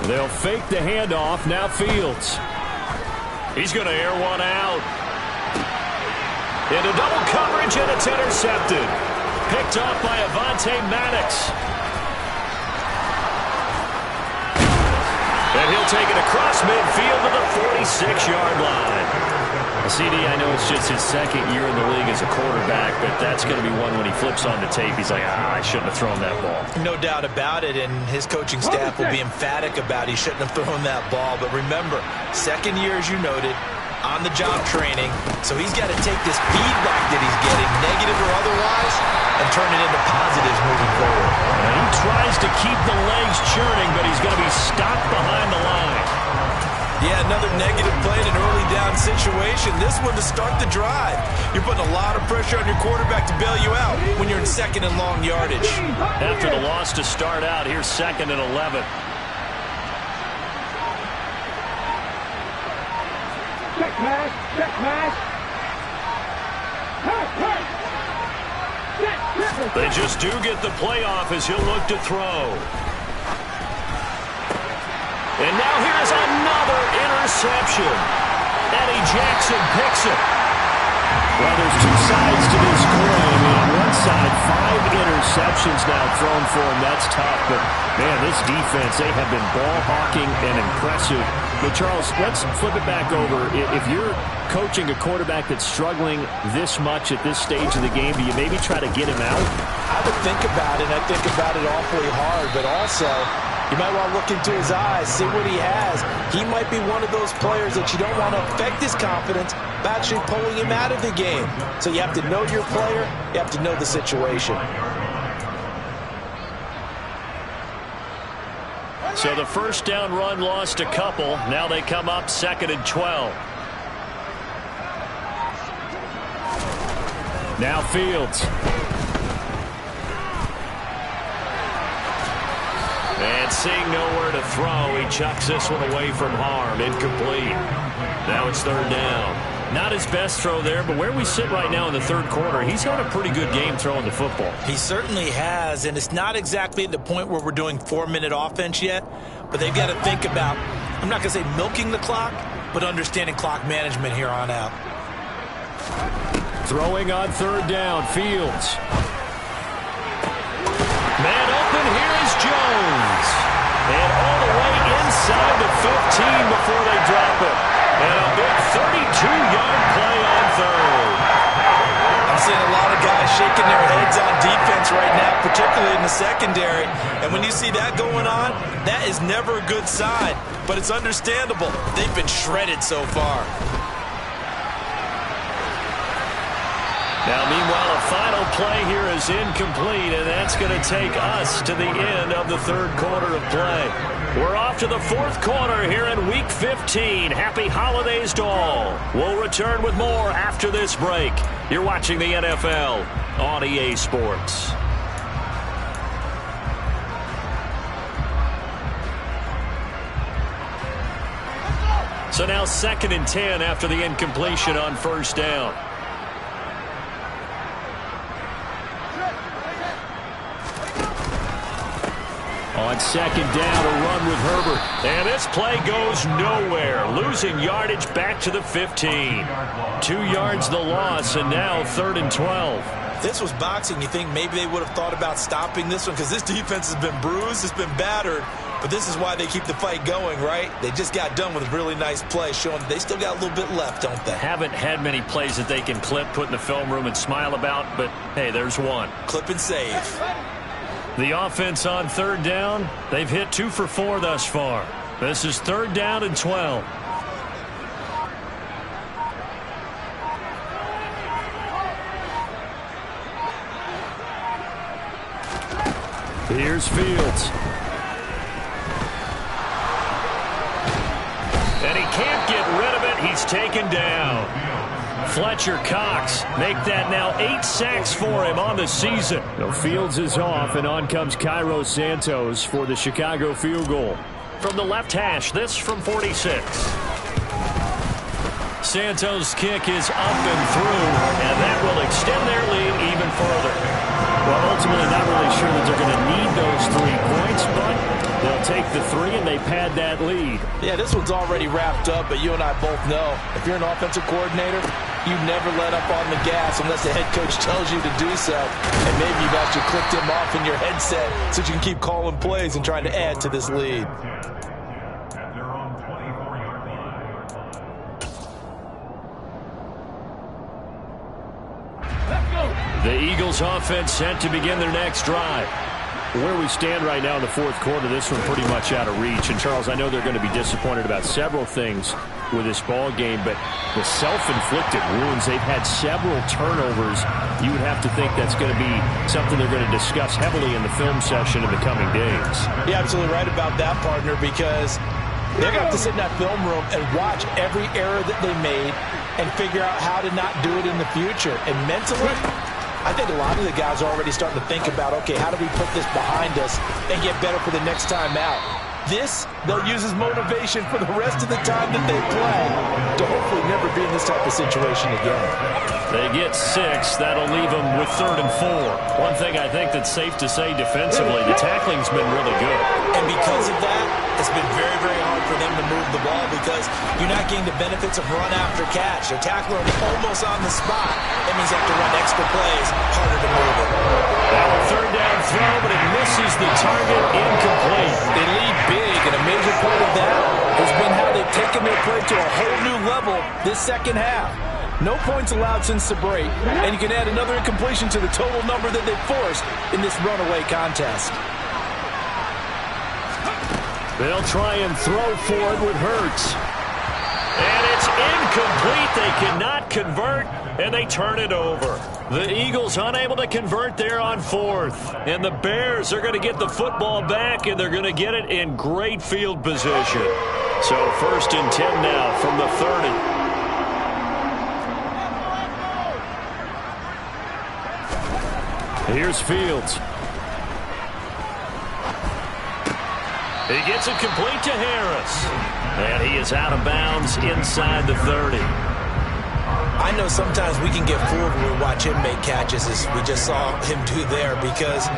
They'll fake the handoff. Now Fields. He's going to air one out. Into double coverage, and it's intercepted. Picked off by Avonte Maddox. And he'll take it across midfield to the 46-yard line. CD, I know it's just his 2nd year in the league as a quarterback, but that's going to be one when he flips on the tape. He's like, I shouldn't have thrown that ball. No doubt about it, and his coaching staff will be emphatic about he shouldn't have thrown that ball. But remember, 2nd year, as you noted, on-the-job training, so he's got to take this feedback that he's getting, negative or otherwise, and turn it into positives moving forward. And he tries to keep the legs churning, but he's going to be stopped behind the line. Yeah, another negative play in an early down situation. This one to start the drive. You're putting a lot of pressure on your quarterback to bail you out when you're in 2nd and long yardage. After the loss to start out, here's 2nd and 11. Check pass, check pass. They just do get the playoff as he'll look to throw. And now here's another interception. Eddie Jackson picks it. Well, there's 2 sides to this coin. I mean, on one side, 5 interceptions now thrown for him. That's tough. But, man, this defense, they have been ball hawking and impressive. But, Charles, let's flip it back over. If you're coaching a quarterback that's struggling this much at this stage of the game, do you maybe try to get him out? I would think about it. I think about it awfully hard. But also, you might want to look into his eyes, see what he has. He might be one of those players that you don't want to affect his confidence by actually pulling him out of the game. So you have to know your player. You have to know the situation. So the 1st down run lost a couple. Now they come up 2nd and 12. Now Fields. And seeing nowhere to throw, he chucks this one away from harm. Incomplete. Now it's 3rd down. Not his best throw there, but where we sit right now in the 3rd quarter, he's had a pretty good game throwing the football. He certainly has, and it's not exactly at the point where we're doing 4-minute offense yet, but they've got to think about, I'm not going to say milking the clock, but understanding clock management here on out. Throwing on 3rd down, Fields. Man open, here is Jones. And all the way inside the 15 before they drop it. And a big 32-yard play on 3rd. I'm seeing a lot of guys shaking their heads on defense right now, particularly in the secondary. And when you see that going on, that is never a good sign. But it's understandable. They've been shredded so far. Now, meanwhile, a final play here is incomplete, and that's going to take us to the end of the 3rd quarter of play. We're off to the 4th quarter here in Week 15. Happy holidays to all. We'll return with more after this break. You're watching the NFL on EA Sports. So now 2nd and 10 after the incompletion on 1st down. On second down, a run with Herbert. And this play goes nowhere. Losing yardage back to the 15. 2 yards the loss, and now 3rd and 12. If this was boxing, you think maybe they would have thought about stopping this one, because this defense has been bruised, it's been battered. But this is why they keep the fight going, right? They just got done with a really nice play, showing that they still got a little bit left, don't they? Haven't had many plays that they can clip, put in the film room, and smile about, but hey, there's one. Clip and save. The offense on 3rd down, they've hit 2 for 4 thus far. This is 3rd down and 12. Here's Fields. And he can't get rid of it. He's taken down. Fletcher Cox make that now 8 sacks for him on the season. No, Fields is off, and on comes Cairo Santos for the Chicago field goal. From the left hash, this from 46. Santos' kick is up and through, and that will extend their lead even further. Well, ultimately not really sure that they're going to need those 3 points, but they'll take the 3 and they pad that lead. Yeah, this one's already wrapped up, but you and I both know if you're an offensive coordinator, you never let up on the gas unless the head coach tells you to do so. And maybe you've actually clicked him off in your headset so you can keep calling plays and trying to add to this lead. The Eagles offense set to begin their next drive. Where we stand right now in the 4th quarter, this one pretty much out of reach. And, Charles, I know they're going to be disappointed about several things with this ball game, but the self-inflicted wounds, they've had several turnovers. You would have to think that's going to be something they're going to discuss heavily in the film session in the coming days. You're absolutely right about that, partner, because they're going to have to sit in that film room and watch every error that they made and figure out how to not do it in the future. And mentally, I think a lot of the guys are already starting to think about, okay, how do we put this behind us and get better for the next time out? This, they'll use as motivation for the rest of the time that they play to hopefully never be in this type of situation again. They get 6. That'll leave them with 3rd and 4. One thing I think that's safe to say defensively, the tackling's been really good. And because of that, it's been very, very hard for them to move the ball because you're not getting the benefits of run after catch. They're tackling almost on the spot. That means they have to run extra plays, harder to move it. Now a 3rd down throw, but it misses the target, incomplete. They lead big, and a major part of that has been how they've taken their play to a whole new level this second half. No points allowed since the break, and you can add another incompletion to the total number that they've forced in this runaway contest. They'll try and throw forward with Hurts. And it's incomplete. They cannot convert, and they turn it over. The Eagles unable to convert there on 4th. And the Bears are going to get the football back, and they're going to get it in great field position. So 1st and 10 now from the 30. Here's Fields. He gets it complete to Harris. And he is out of bounds inside the 30. I know sometimes we can get fooled when we watch him make catches, as we just saw him do there, because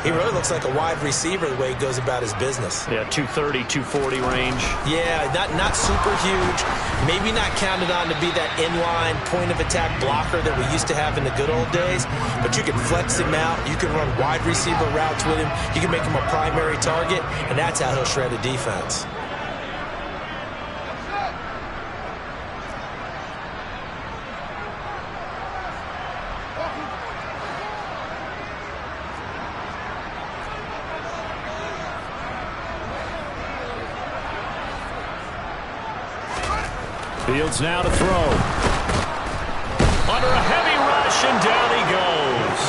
he really looks like a wide receiver the way he goes about his business. Yeah, 230, 240 range. Yeah, not super huge. Maybe not counted on to be that inline point-of-attack blocker that we used to have in the good old days, but you can flex him out. You can run wide receiver routes with him. You can make him a primary target, and that's how he'll shred a defense. Fields now to throw. Under a heavy rush, and down he goes.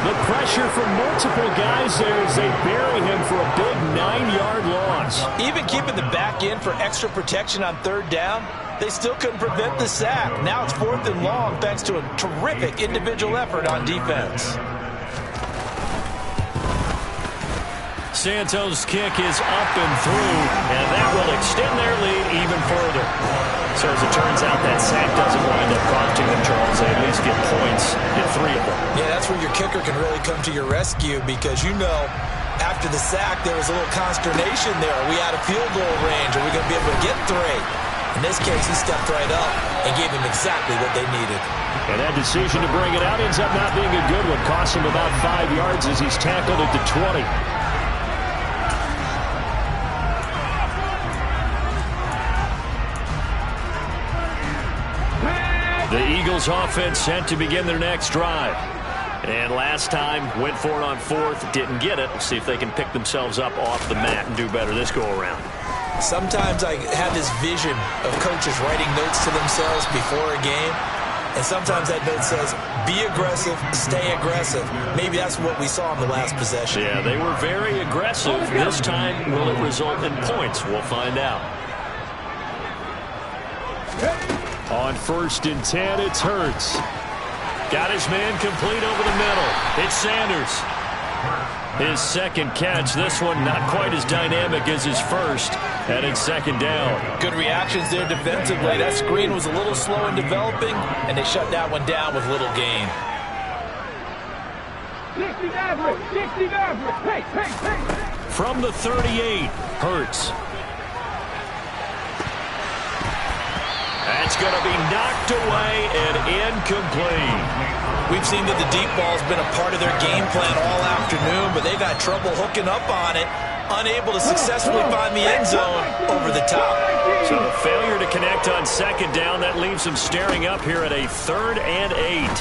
The pressure from multiple guys there as they bury him for a big 9-yard loss. Even keeping the back end for extra protection on 3rd down, they still couldn't prevent the sack. Now it's 4th and long thanks to a terrific individual effort on defense. Santos' kick is up and through, and that will extend their lead even further. So as it turns out, that sack doesn't wind up costing them, Charles. They at least get points, get 3 of them. Yeah, that's where your kicker can really come to your rescue because, you know, after the sack, there was a little consternation there. Are we out of field goal range? Are we going to be able to get 3? In this case, he stepped right up and gave them exactly what they needed. And that decision to bring it out ends up not being a good one. Costs him about 5 yards as he's tackled at the 20. The Eagles offense set to begin their next drive. And last time, went for it on 4th, didn't get it. We'll see if they can pick themselves up off the mat and do better this go-around. Sometimes I have this vision of coaches writing notes to themselves before a game. And sometimes that note says, be aggressive, stay aggressive. Maybe that's what we saw in the last possession. Yeah, they were very aggressive. This time, will it result in points? We'll find out. On 1st and 10, it's Hurts. Got his man complete over the middle. It's Sanders. His second catch. This one not quite as dynamic as his first. And it's 2nd down. Good reactions there defensively. That screen was a little slow in developing, and they shut that one down with little gain. 60 average, 60 average. Hey. From the 38, Hurts. That's going to be knocked away and incomplete. We've seen that the deep ball's been a part of their game plan all afternoon, but they've had trouble hooking up on it, unable to successfully find the end zone over the top. So a failure to connect on 2nd down. That leaves them staring up here at a 3rd and 8.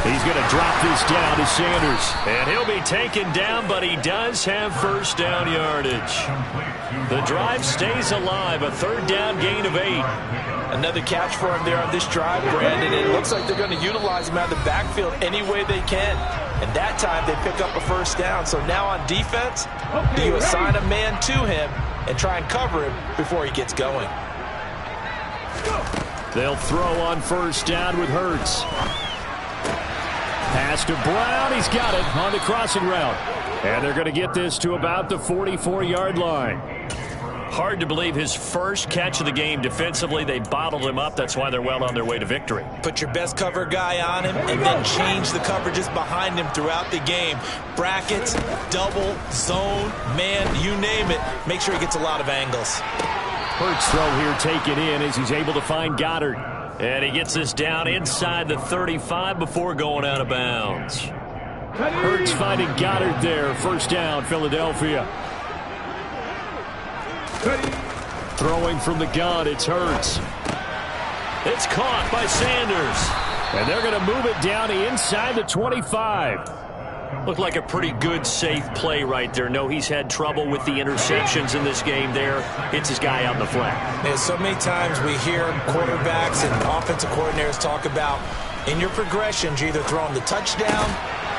He's going to drop this down to Sanders. And he'll be taken down, but he does have 1st down yardage. The drive stays alive, a 3rd down gain of 8. Another catch for him there on this drive, Brandon. It looks like they're going to utilize him out of the backfield any way they can. And that time they pick up a 1st down. So now on defense, you assign a man to him and try and cover him before he gets going. They'll throw on 1st down with Hurts. Pass to Brown. He's got it on the crossing route. And they're going to get this to about the 44-yard line. Hard to believe his first catch of the game defensively. They bottled him up. That's why they're well on their way to victory. Put your best cover guy on him and then change the coverages behind him throughout the game. Brackets, double, zone, man, you name it. Make sure he gets a lot of angles. Hurts throw here taken in as he's able to find Goddard. And he gets this down inside the 35 before going out of bounds. Hurts finding Goddard there. 1st down, Philadelphia. Throwing from the gun, it's Hurts. It's caught by Sanders. And they're going to move it down inside the 25. Looked like a pretty good, safe play right there. No, he's had trouble with the interceptions in this game there. Hits his guy out in the flat. And so many times we hear quarterbacks and offensive coordinators talk about in your progressions, you're either throwing the touchdown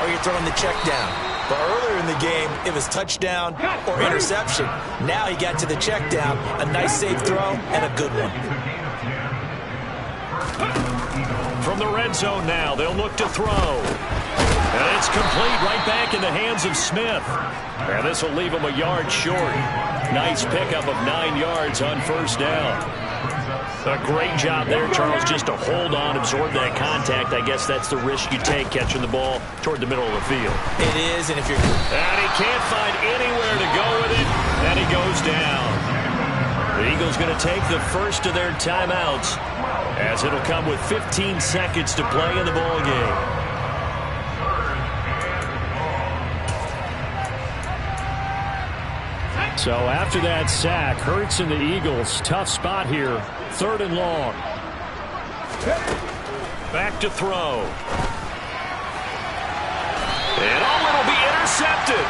or you're throwing the check down. But earlier in the game, it was touchdown or interception. Now he got to the check down, a nice safe throw, and a good one. From the red zone now, they'll look to throw. And it's complete right back in the hands of Smith. And this will leave him a yard short. Nice pickup of 9 yards on 1st down. A great job there, Charles, just to hold on, absorb that contact. I guess that's the risk you take catching the ball toward the middle of the field. It is, and if you're... And he can't find anywhere to go with it, and he goes down. The Eagles going to take the first of their timeouts as it'll come with 15 seconds to play in the ball game. So after that sack, Hurts and the Eagles, tough spot here. 3rd and long. Back to throw. And it'll be intercepted.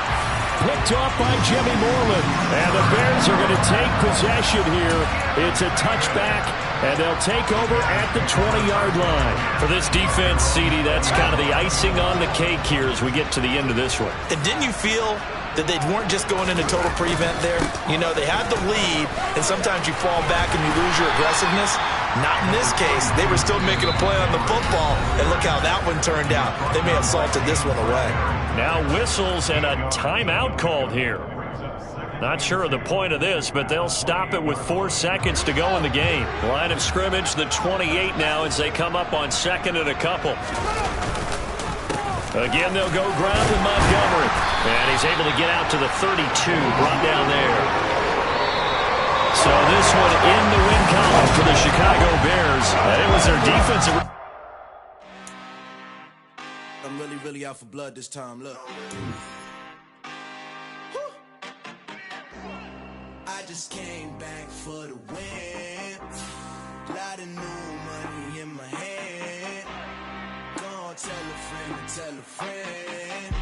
Picked off by Jimmy Moreland. And the Bears are going to take possession here. It's a touchback, and they'll take over at the 20-yard line. For this defense, CD, that's kind of the icing on the cake here as we get to the end of this one. And didn't you feel that they weren't just going into total prevent there? You know, they had the lead, and sometimes you fall back and you lose your aggressiveness. Not in this case. They were still making a play on the football, and look how that one turned out. They may have salted this one away. Now whistles and a timeout called here. Not sure of the point of this, but they'll stop it with 4 seconds to go in the game. Line of scrimmage, the 28 now as they come up on second and a couple. Again, they'll go ground with Montgomery. And he's able to get out to the 32, brought down there. So this one in the win column for the Chicago Bears. And it was their defensive. I'm really out for blood this time. Look. I just came back for the win. Lot of new money in my hand. Gonna tell a friend and tell a friend.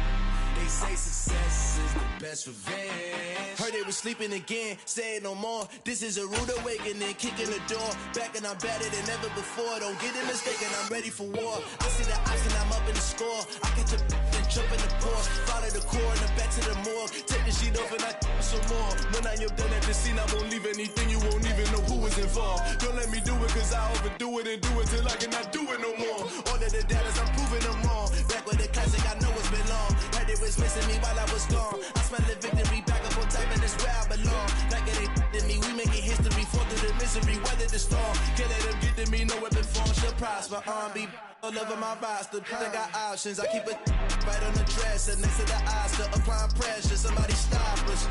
They say success is the best revenge. Heard they was sleeping again, say it no more. This is a rude awakening, kicking the door. Back and I'm better than ever before. Don't get it mistaken, I'm ready for war. I see the option, I'm up in the score. I catch a and jump in the course. Follow the core and the back to the morgue. Take the sheet off and I some more. When I am done at the scene, I won't leave anything. You won't even know who was involved. Don't let me do it, cause I overdo it and do it till I cannot do it no more. All of the data, I'm proving them wrong. Back with the classic, I know it's been long. Heard it was missing me while I was gone. I smell the victory back up on top, and it's where I belong. Like it ain't to me, we making history. Fall through the misery, weather the storm. Can't let them get to me, no weapon form shall prosper. R&B all over my roster. I got options, I keep it right on the dresser. Next to the Oscar, applying pressure. Somebody stop us.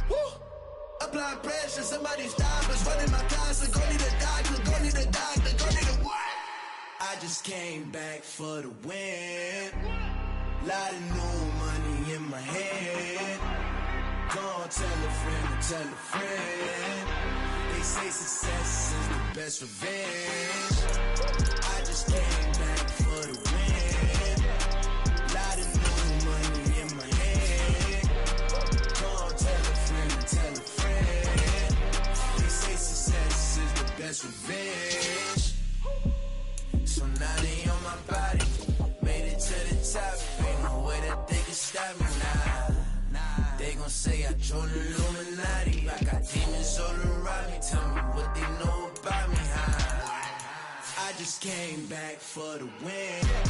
Woo! Applying pressure, somebody stop us. Running my closet, go need a doctor, go need a doctor, go need a what? I just came back for the win. Lot of new money in my hand. Gonna tell a friend and tell a friend. They say success is the best revenge. I just came back for the win. Lot of new money in my hand. Gonna tell a friend and tell a friend. They say success is the best revenge. So now they on my body. Made it to the top. Ain't no way that they can stop me now. They gon' say I joined the Illuminati. I got demons all around me. Tell me what they know about me, huh? I just came back for the win.